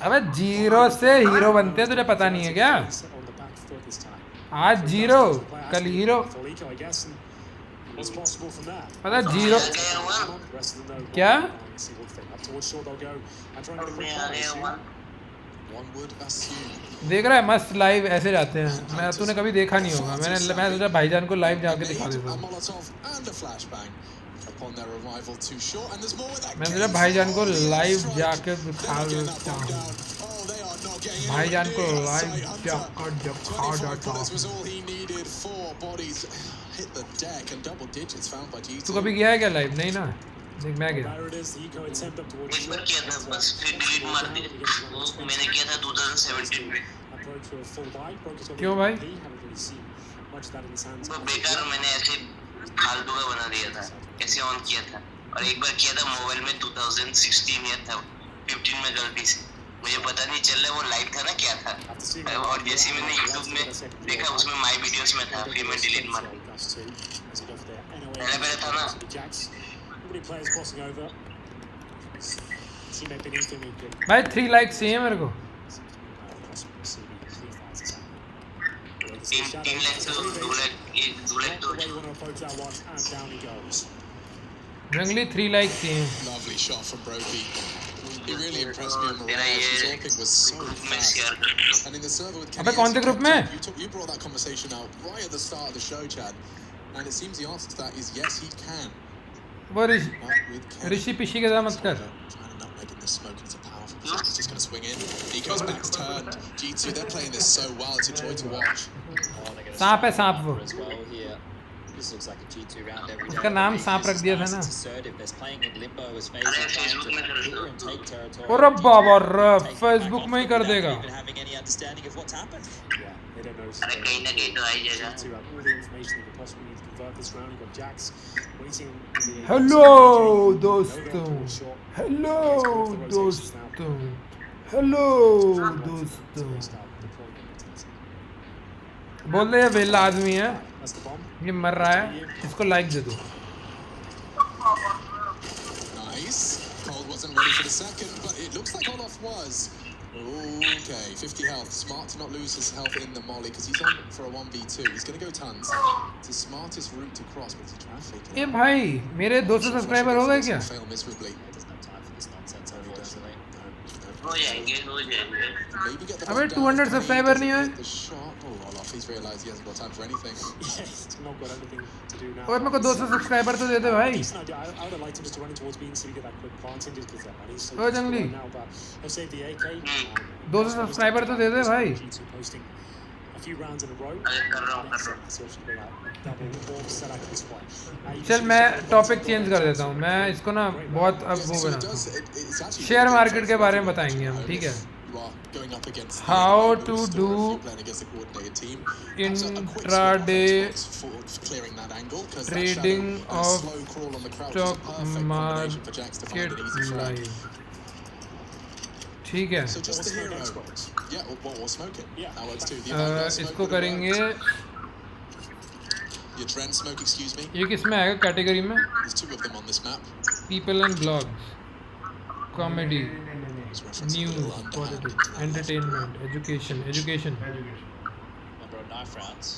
अबे zero से हीरो बनते हैं तुझे पता नहीं है क्या Set on the back foot this time. आज जीरो कल hero For Lico, I guess. And what's possible from that? पता जीरो गया हुआ, The rest of them know. क्या? Single thing. Up towards short they'll go and try and get a quick मैं आ गया pass. हुआ, One would assume. देख रहा है मस्त लाइव ऐसे जाते हैं मैं तूने कभी देखा नहीं होगा मैं सोचा भाईजान को लाइव जाके दिखा देता A हूँ Molotov and a flashbang upon their arrival too short, and there's more with that. मैं सोचा भाईजान को लाइव जाके They're दिखा not getting देता that bomb हूँ down. Oh, they are not getting भाईजान को anywhere near live that site. जाकर Hunter, दिखा 25 देता bullets was हूँ all he needed. 4 bodies hit the deck and double digits found by G2. तू कभी गया है क्या लाइव नहीं ना देख मैं गया There it is, the eco attempt up towards एक बार किया था बस, फिर डिलीट मार दिया, वो मैंने किया था 2017 में, approach for a full buy. Broker's got क्यों the भाई? MVP, haven't really seen much of that in his hands. वो बेकार मैंने ऐसे फालतू का बना दिया था, ऐसे ऑन किया था, और एक बार किया था मोबाइल में 2016 या था 15 में गलती से, मुझे पता नहीं चल रहा वो लाइव था ना क्या था, और जैसे ही मैंने यूट्यूब में देखा उसमें माय वीडियोस में था, फिर मैं डिलीट मार दिया, पहले था ना, Everybody players crossing over. Teammate Benny's doing good. भाई 3 लाइक चाहिए मेरे को तीन लाख तो 2 लाख तो The way you want to approach that one, and down he goes. जंगली 3 लाइक चाहिए Lovely shot from Brokey. He really impressed me on तेरा Mirage. His ये opening was so ग्रुप में fast. शेयर कर दो, And in the server with अबे Kenny, कौन से ग्रुप में? you brought that conversation out right at the start of the show, Chad. And it seems the answer to that is yes, he can. वो But with Kenny, ऋषि पिशी के साथ मत कर. trying to nutmeg in this smoke, and it's a powerful position. He's just going to swing in. Nico's back's turned. G2, they're playing this so well. It's a joy to watch. Oh, they're gonna सांप है, start सांप वो. as well here. This looks like a G2 round every day. उसका नाम It's सांप रख दिया था nice, ना. it's assertive. They're playing in limbo as FaZe are trying to hit her and take territory. अरे बाबा रे, Taking it back Facebook off में ही them कर without देगा. even having any understanding of what's happened. Yeah, they don't know. अरे कहीं ना कहीं तो आ ही जाएगा. To have all the information they could possibly need to convert this round. You've got Jax waiting. in the- hello No दोस्तों, going for a shot. Hello दोस्तों, hello दोस्तों. बोल दे ये वेला आदमी है, That's the bomb. ये मर रहा है, इसको लाइक दे दो. Nice. Cold wasn't ready for the second, but it looks like Olaf was. Okay, 50 health. Smart to not lose his health in the molly because he's on for a 1v2. He's going to go tons. It's the smartest route to cross, but he's trying to fake it. ए भाई, मेरे 200 subscriber हो गए क्या? Fail miserably. He doesn't have time for this nonsense, unfortunately. हो जाएंगे, हो जाएंगे. Maybe get the अबे ball down 200 if he subscriber doesn't नहीं हुए? get the shot. Oh, Olaf, he's realised he hasn't got time for anything. Yeah, he's not got anything to do now. और मेरे को 200 सब्सक्राइबर तो दे दे भाई. Decent idea. I would have liked him just to run in towards B and see if we get that quick planting just because that money's so Oh, difficult Jungli. right now. But they'll save the AK. 200 subscriber तो दे दे भाई. G2 posting a few rounds in a row. अरे कर रहा हूँ. That's the option to go out. Double or set up this way. You चल can मैं see- topic change कर देता हूँ. मैं इसको ना बहुत अब वो So it बनाता does, हूँ. it's actually share really market के interesting बारे में for बताएंगे हम, you ठीक है? You are going up against the How enemy, to but still do if you're playing against a coordinated team. Perhaps a quick intraday swap on Xbox for clearing that angle, 'cause that trading shadow and a of slow crawl on the crouch is a stock perfect combination for Jax to find market an easy frag. live. ठीक है. So just the Smoke hero. experts. Yeah, or smoking. Yeah. That works too. The Avangard smoke इसको would have करेंगे. worked. Your trend smoke, excuse me. ये किस में आएगा category में? There's two of them on this map. People and blogs, comedy, He's referencing a news, little underhand politics, into that entertainment, education. Number of knife rounds.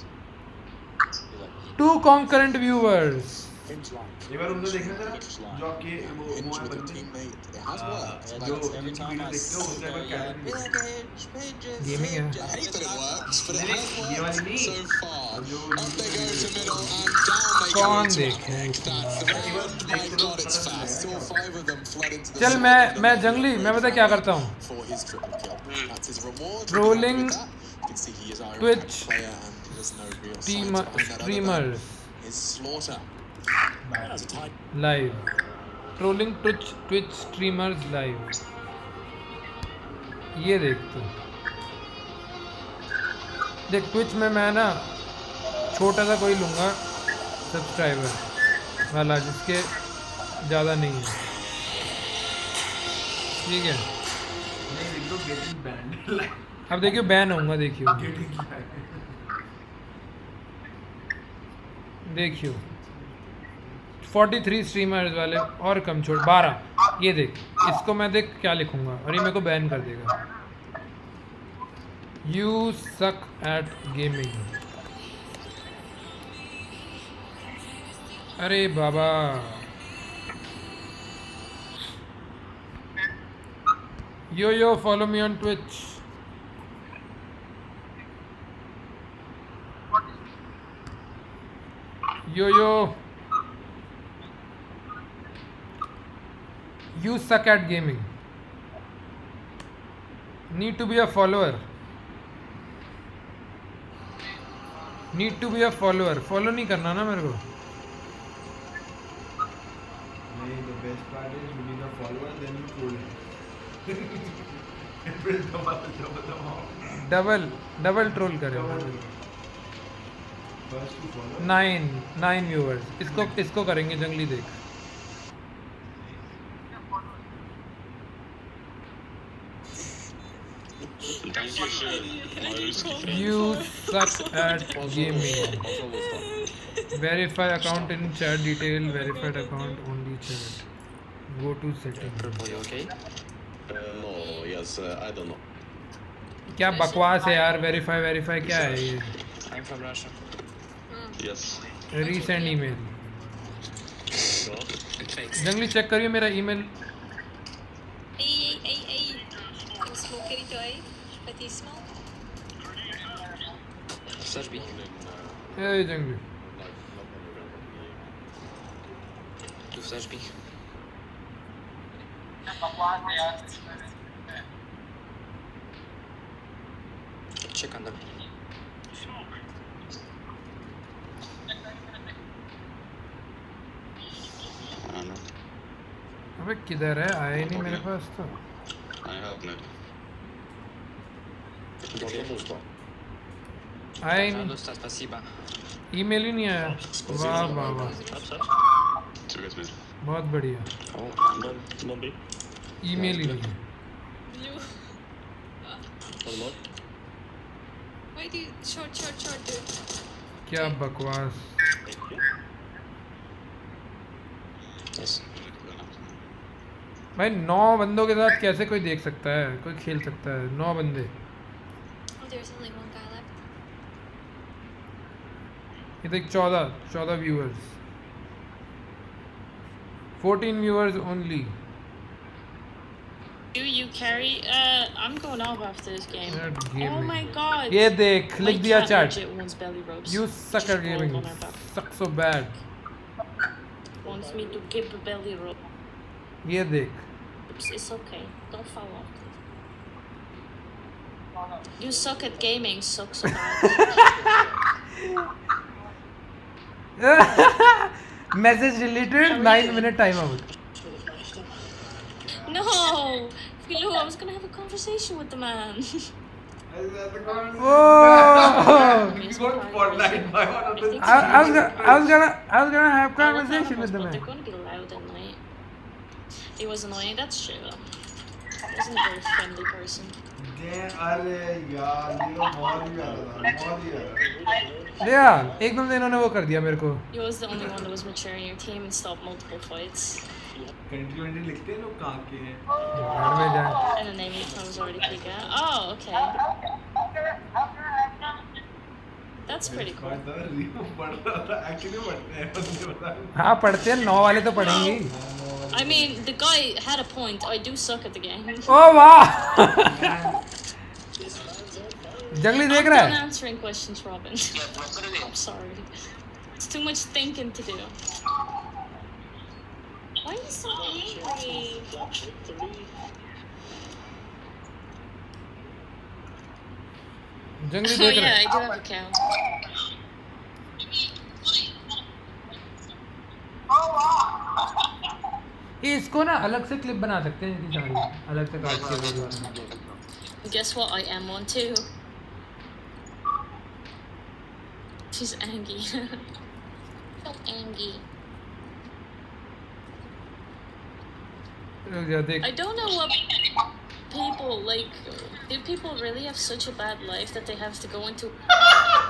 You're like, 2 concurrent viewers. Hinge line. ये बार उनको देखना था Hinge line. जो आपके वो Hinge वो with a बंदे teammate. It has worked. Yeah, जो that's every जिनकी time वीडियो I देखते हो उसके ऊपर yeah, character be like a hinge, hinges, Gaming है. I hate that it works, but it नहीं, has ये वाली worked नहीं. so far. जो Up they go to middle and down they go कौन into देखे? Avangard. That's the moment. My God, it's fast. All 5 of them flood into the चल side मैं and जंगली, मैं पता क्या करता हूँ? for his triple kill. That's his reward. Trolling With that, you can see he is our Twitch impact player and there's no real signs Streamer, behind that other streamers than his slaughter. That's a tight. live. Trolling Twitch streamers live. ये देख तू. देख Twitch में मैं ना छोटा सा कोई लूँगा सब्सक्राइबर वाला जिसके ज़्यादा नहीं है. ठीक है. नहीं लिख दो गेटिंग बैंड अब देखियो बैन होऊंगा. देखियो देखियो 43 स्ट्रीमर्स वाले और कम छोड़ 12. ये देख इसको मैं देख क्या लिखूंगा और ये मेरे को बैन कर देगा. You suck at gaming. अरे बाबा yo follow me on Twitch. Yo you suck at gaming. Need to be a follower. Need to be a follower. Follow नहीं करना ना मेरे को. नहीं the best part is you need a follower then you troll him फिर double troll करे. first you follow 9 viewers. इसको करेंगे जंगली. देख you suck at gaming. Verify account in chat detail. Verified account only chat. Go to setting. No, yes, I don't know. क्या बकवास है यार. वेरीफाई क्या है ये? I'm from Russia. Yes. Resend email. जंगली चेक करिए मेरा email. Ei. Tem smokerito aí? Batismo? Search B. ए जंगली to flash B. Check on them. अबे किधर है? आया ही नहीं मेरे पास तो। I have net. आया ही नहीं, Достать, спасибо. ईमेल ही नहीं आया। वाह वाह वाह, Two guys mid. बहुत बढ़िया। ईमेल ही नहीं है। Blue. Why do you short, dude? क्या बकवास। Yes. भाई 9 बंदों के साथ कैसे कोई देख सकता है, कोई खेल सकता है? 9 बंदे। Oh, there's only one guy left. ये देख 14 viewers, 14 viewers only. You carry? I'm going off after this game. Oh my god. ये देख, लिख My दिया cat chat. legit wants belly rubs. You suck at gaming. On our back. Suck so bad. Wants me to give a belly rub. ये देख। It's okay. Don't fall off. You suck at gaming. Suck so bad. Message deleted. 9-minute timeout. No, Philo, I was gonna have a conversation with the man. Whoa! You got spotlight by one of the I was gonna have conversation with the But man. they're gonna be loud at night. He was annoying. That's true. Though. He wasn't a very friendly person. Damn, अरे यार ये तो बहुत ही ज्यादा था, बहुत ही ज्यादा। यार एकदम से इन्होंने वो कर दिया मेरे को। He was the only one that was mature in your team and stopped multiple fights. Country लिखते हैं लोग कहाँ के हैं? घर में जाए। And the name of the was already Pika. Oh, okay. That's pretty cool. Actually पढ़ते हैं, मुझे बता। हाँ पढ़ते हैं, 9 वाले तो पढ़ेंगे। I mean, the guy had a point. I do suck at the game. ओ वाह! जंगली देख रहा I'm done है? answering questions, Robin. I'm sorry. It's too much thinking to do. Why are you so angry? जंगली Oh देख रहा yeah, है। I do have a cow. ये इसको ना अलग से क्लिप बना सकते हैं, इसकी सारी अलग से काट के video. Guess what? I am one too. She's angry. So angry. रुक जा देख। I don't know what people like. Do people really have such a bad life that they have to go into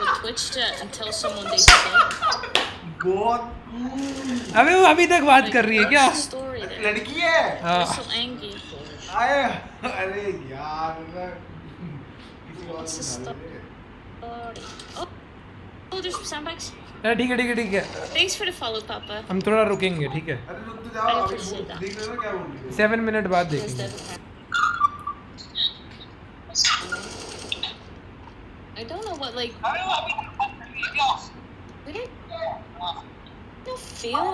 the Twitch chat and tell someone they suck? बहुत अबे वो अभी तक बात कर रही है क्या? What's the story there? लड़की है। They're so angry. आए अरे यार ना किसी और What's the को डाल story? दे। Oh, there's some sandbags. ठीक है ठीक है ठीक है। Thanks for the follow, Papa. हम थोड़ा रुकेंगे, ठीक है? अरे रुक तो I जाओ, अभी appreciate that. देख लेना क्या बोल रही है। 7 मिनट बाद There's देखेंगे। Devin. I don't know what like. They don't feel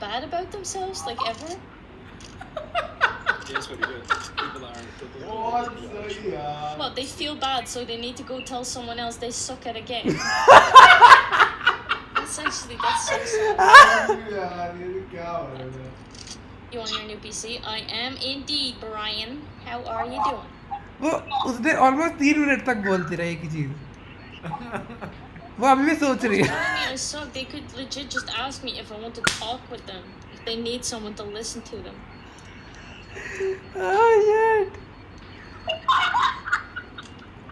bad about themselves like ever. Yes, what you do. People are. बहुत सही यार। Well, they feel bad, so they need to go tell someone else they suck at a game. Essentially, that's so sad. यार ये क्या हो रहा है? You on your new PC? I am indeed, Brian. How are you doing? वो उसने almost 3 minute तक बोलती रही एक ही चीज। वो अभी भी सोच रही है। Telling me I suck. They could legit just ask me if I want to talk with them. If they need someone to listen to them. Oh shit.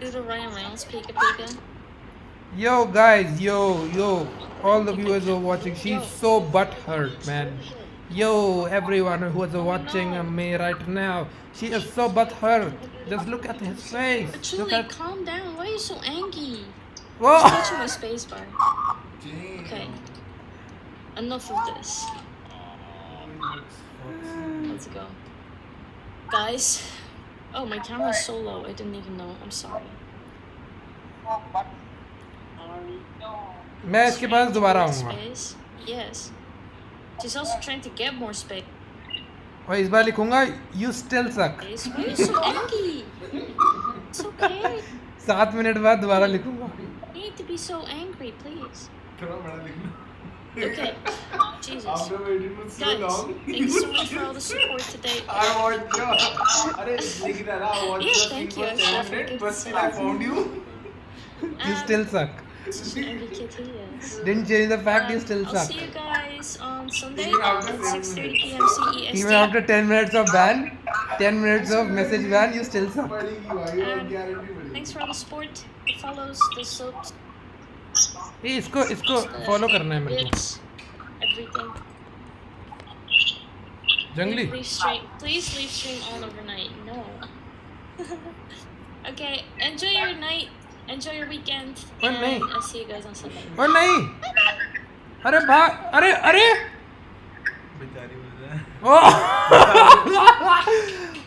Do the Ryan Reynolds pika. Yo guys, yo, all the viewers who are watching, she's so butthurt, man. Yo, everyone who is watching me right now, she is so butthurt. Just look at his face. But Look truly, at. calm down. Why are you so angry? Whoa. Just touching my space bar. Okay. Enough of this. Let's go. Guys. Oh, my camera's so low. I didn't even know. I'm sorry. मैं इसके पास दोबारा आऊँगा। Space? Yes. She's also trying to get more space. और इस बार लिखूंगा you still suck. Why are you so angry? It's okay. 7 minute बाद दोबारा लिखूंगा. You need to be so angry, please. थोड़ा बड़ा लिखना. Okay. Jesus. After waiting for so Guys, long. thank you so much for all the support today. I want you. अरे लिख रहा I want Yeah, your thank thing you. for 7 minutes, but still I found you. You still suck. Angry kid, yes. Didn't change the fact you still I'll suck. see you guys on Sunday Even at after 6:30 p.m. CEST. Even after 10 minutes of ban, 10 minutes of message ban, you still suck. पढ़ेगी भाई और guarantee पढ़ेगी. Thanks for all the support, the follows, the subs, ये इसको follow करना है मेरे को. bits, everything. जंगली. Please leave stream on overnight. No. Okay, enjoy your night. Enjoy your weekend. Oh, And नहीं. I'll see you guys on Sunday. और नहीं. अरे अरे. बेचारी बोल रहा है.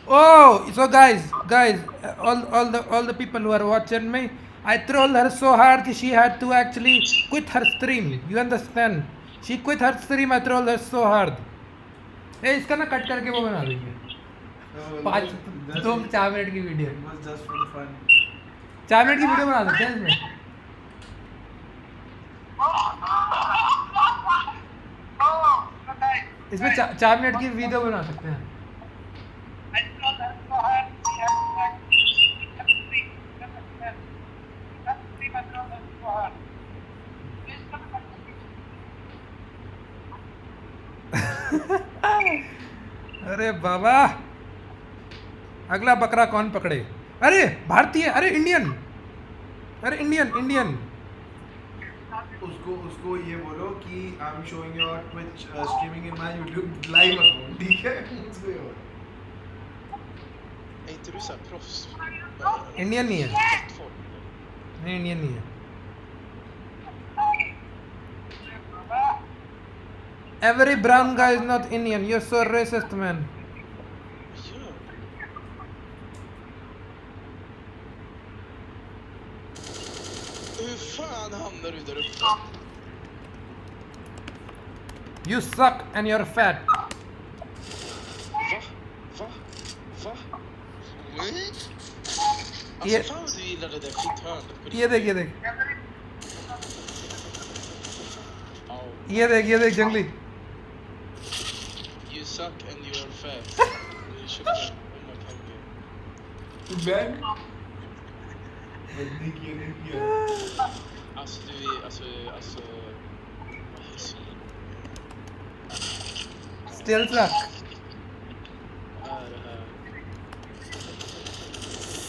Oh, so guys, all the people who are watching me, I trolled her so hard that she had to actually quit her stream. You understand? She quit her stream. I trolled her so hard. ए इसका ना cut करके वो बना देंगे. 4 minute की video. It was just for fun. 4 minute की video बना सकते हैं इसमें. इसमें 4 मिनट की वीडियो बना सकते हैं. अरे बाबा, अगला बकरा कौन पकड़े? अरे भारतीय, अरे इंडियन. उसको ये बोलो कि I am showing your Twitch streaming in my YouTube live account, ठीक है? उसको ये बोलो. Är inte du så här proffs? Indian नहीं है. Plattform? नहीं इंडियन नहीं है. Every brown guy is not Indian. You're so racist, man. Ja. Hur fan hamnar du där uppe? You suck and you're fat. Va? Nej? Ye- Alltså fan vad du gillade det skithörnet på ये देख Ja. ये देख जंगली. You suck and you are fat. You should have my kamera. Ben बंदी की नहीं किया. Alltså du är, alltså vad är det Still suck. här?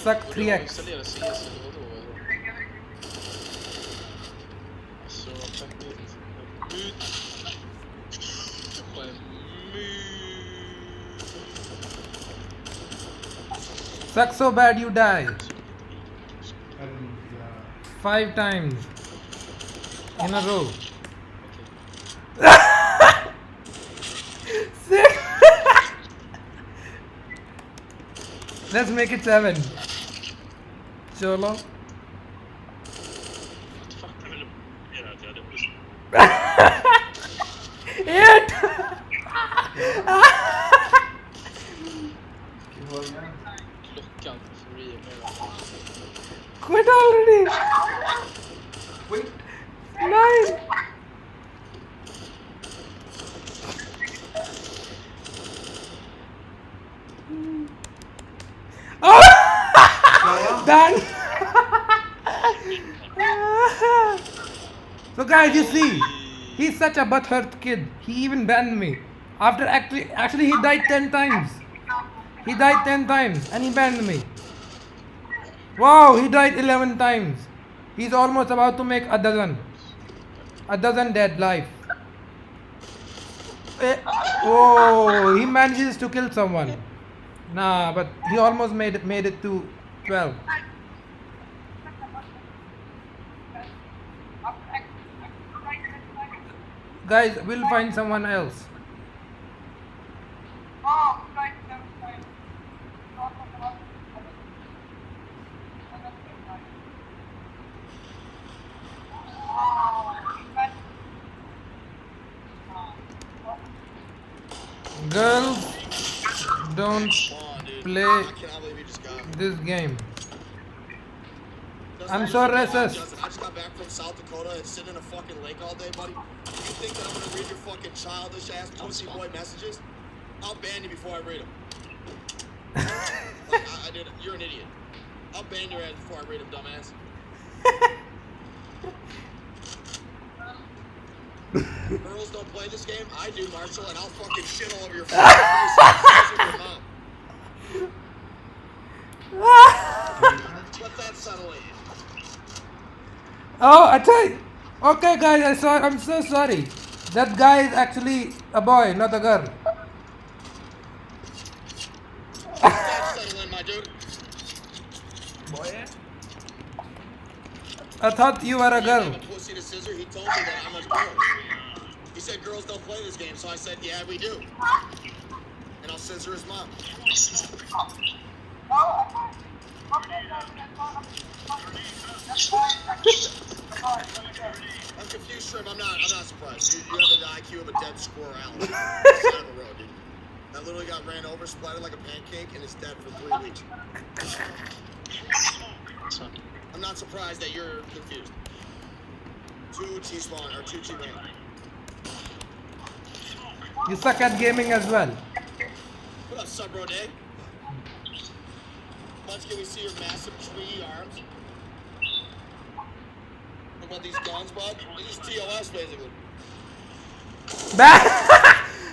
Suck Och du har 3x. installerat CS eller vadå? Alltså skämmigt. Suck so bad you die. अरे यार. 5 times in a row. Six. Let's make it 7. Cholo. Eight. Luckan för real. Quit already. Wait. 9. Oh! Done. So guys, you see, he's such a butthurt kid. He even banned me. After actually he died 10 times. He died 10 times and he banned me. Wow, he died 11 times. He's almost about to make a dozen. A dozen dead life. Oh, he manages to kill someone. Nah, but he almost made it to 12. Guys, we'll find someone else. Girls don't play this game. I'm so racist. I just got back from South Dakota and sitting in a fucking lake all day, buddy. You think that I'm gonna read your fucking childish ass pussy boy messages? I'll ban you before I read them. Like, I did. You're an idiot. I'll ban your ass before I read them, dumbass. Girls don't play this game. I do, Marshall, and I'll fucking shit all over your fucking face. And your mom. Let that settle in. Oh, I tell you. Okay, guys, I'm so sorry. That guy is actually a boy, not a girl. Let that settle in, my dude. Boy. I thought you were a girl. I'm a pussy to scissor. He told me that I'm a girl. He said girls don't play this game, so I said, yeah, we do. And I'll scissor his mom. I'm confused, Shrimp. I'm not surprised. You have the IQ of a dead squirrel on the side of the road, dude. That literally got ran over, splattered like a pancake, and is dead for 3 weeks. I'm not surprised that you're confused. 2 T-spawn, or 2 T-rain. You suck at gaming as well. What up, sub bro day? Once can we see your massive tree arms? What about these guns, bud? These is TOS, basically.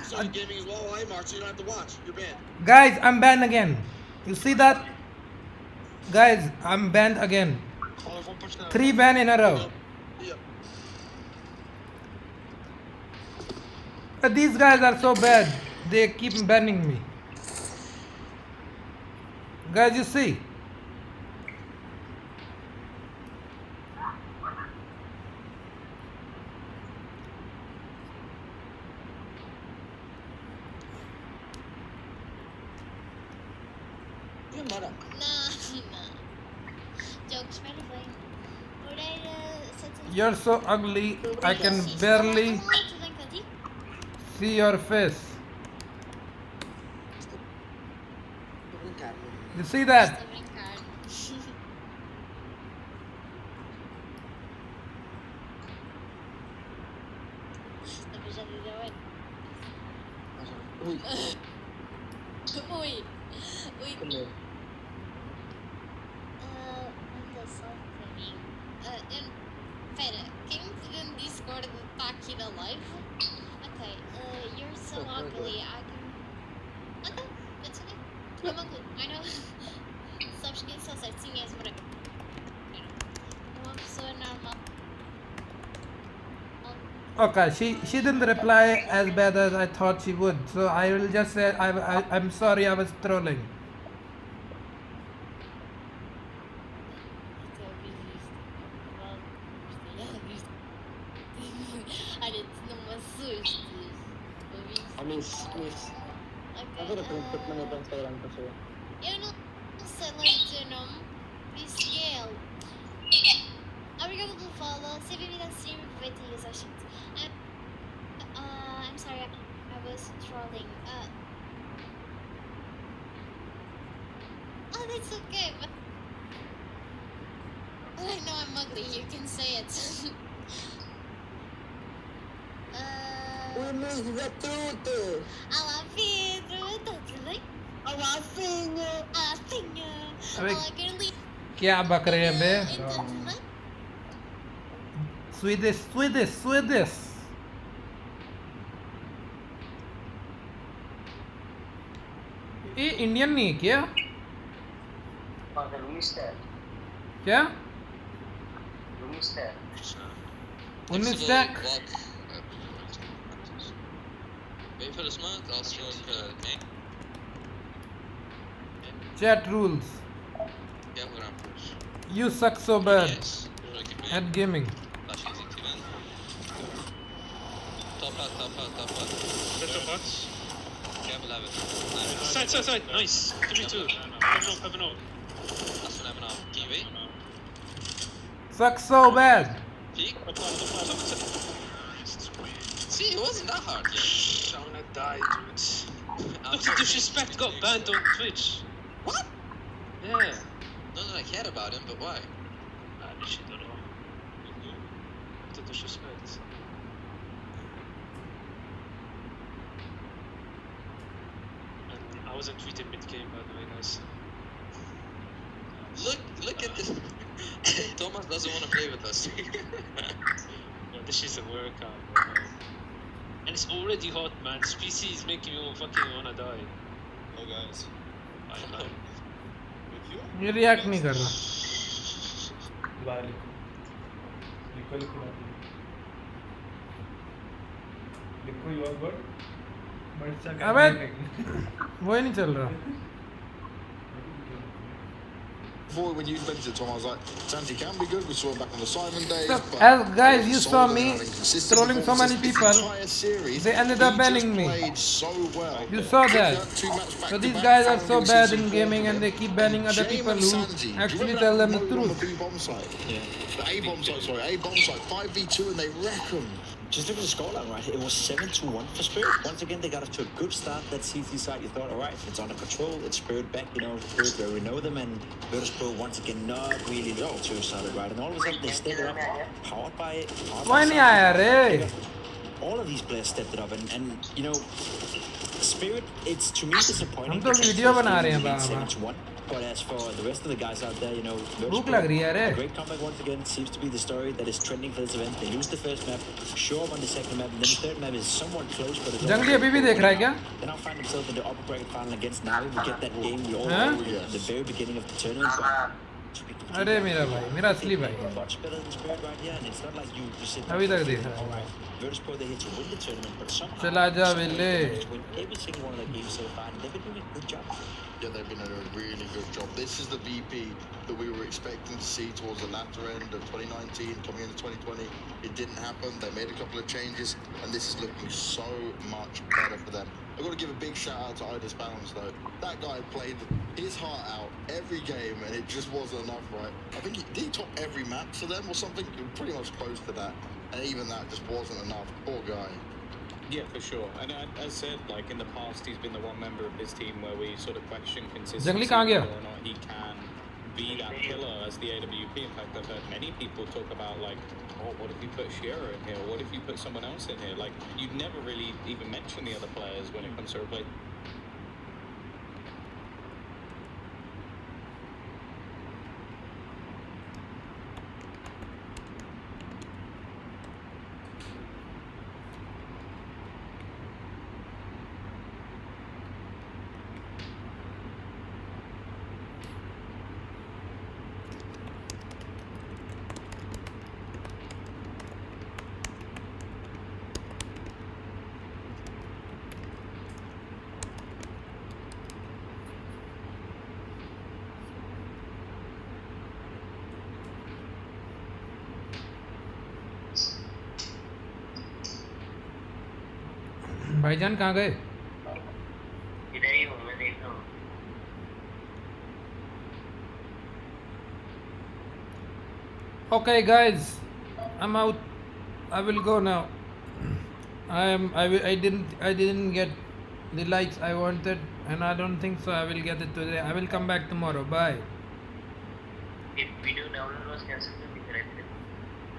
So gaming as well. Hey, Mark, so you don't have to watch. You're banned. Guys, I'm banned again. You see that? Guys, I'm banned again. 3 ban in a row. Yep. But these guys are so bad. They keep banning me. Guys, you see? Nah. Jokes, really. You're so ugly, I can barely see your face. You see that? Ui. Pera, quem me pediu no Discord está aqui da live? Okay, you're so ugly, I can... Okay, that's okay. I'm ugly, I know. Sabes que só certinho és branco. Uma pessoa normal. Okay, she didn't reply as bad as I thought she would. So I will just say I'm sorry, I was trolling. Eu não sei ler o teu nome, por isso Gael. Obrigada pelo follow, seja bem-vindo a stream, aproveita e usa a shit. I'm sorry, I was trolling. Oh, that's okay, but I know I'm ugly, you can say it. Olá, Pedro, tá tudo bem? Olá, Finha. Olá, Finha. अबे Olá, girly. क्या बक रहे हैं बे? Então, tudo bem? Swedish. ये Indian नहीं है क्या? क्या? 19 stack. Wait for the smoke, I'll smoke Nate. Chat rules. Yeah, we're on push. You suck so bad Yes. at gaming. Flash easy to man. Top out. Better bots. Yeah, we'll have it. Side. Nice. 3-2. Have an off. That's what I'm off. Can you wait? Suck so bad. Peek. See, it wasn't that hard, yeah. I'm gonna die, dude. Dr. Disrespect got banned on Twitch. What? Yeah. Not that I cared about him, but why? I literally don't know. Dr. Disrespect. And I wasn't tweeting mid-game, by the way, guys. Look at this. Thomas doesn't want to play with us. No, this is a workout, bro. And it's already hot, man. This PC is making me fucking wanna die. Oh, guys. I know. ये react नहीं कर रहा दोबारा लिखो लिखो लिखो you are good अबे वो ही नहीं चल रहा Before when you mentioned it, Tom, I was like, Santi can be good. We saw him back on the Simon days. So, but as guys, you solid saw and me having consistent trolling so many performances. people. This entire series, They ended up he banning just me. played so well. You saw that. Two matches back So to these back, guys are found so him bad season in four gaming for and them. they keep banning other Jamin people who Sanji, do you actually remember tell them that the moment on truth. the B-bomb site? Yeah. The A-bomb site, sorry. A-bomb site, 5v2 and they wreck them. Just look at the scoreline, right? It was 7-1 for Spirit. Once again, they got off to a good start. That CT side, you thought, all right, it's under control. It's Spirit back, Spirit where we know them. And Virtus.pro once again not really too solid, right? And all of a sudden, they stepped it up, powered by Why नहीं आया रे? all of these players stepped it up. And Spirit, it's to me disappointing. हम तो video बना रहे हैं बाबा. 7-1. But as for the rest of the guys out there, भूख लग रही है रे. a great comeback once again seems to be the story that is trending for this event. They lose the first map, show up on the second map, and then the third map is somewhat close, but it's जंगली अभी भी देख रहा है क्या? They now find themselves in the upper bracket final against Navi. We get that game we all Huh? know at the very beginning of the tournament. But अरे मेरा भाई, मेरा असली भाई. much better than Spirit right here, and it's not like you sit अभी तक देख रहा all है. right, Virtus.pro they're here to win the tournament, but somehow चला जा they Vile. managed to win every single one of their games so far, and they've been doing a good job. Yeah, they've been doing a really good job. This is the VP that we were expecting to see towards the latter end of 2019, coming into 2020. It didn't happen. They made a couple of changes, and this is looking so much better for them. I've got to give a big shout out to Idis Balance, though. That guy played his heart out every game, and it just wasn't enough, right? I think he top every map for them or something, pretty much close to that. And even that just wasn't enough. Poor guy. Yeah, for sure. And as said, like in the past, he's been the one member of this team where we sort of question consistency, जंगली कहाँ गया? whether or not he can be that pillar as the AWP. In fact, I've heard many people talk about like, oh, what if you put Shearer in here? What if you put someone else in here? Like, you'd never really even mention the other players when it comes to replay. भाईजान कहाँ गए? इधर ही हूँ मैं, देख रहा हूँ. Okay, guys, I'm out. I will go now. I didn't get the likes I wanted, and I don't think so. I will get it today. I will come back tomorrow. Bye. If video download was cancelled, then we correct it.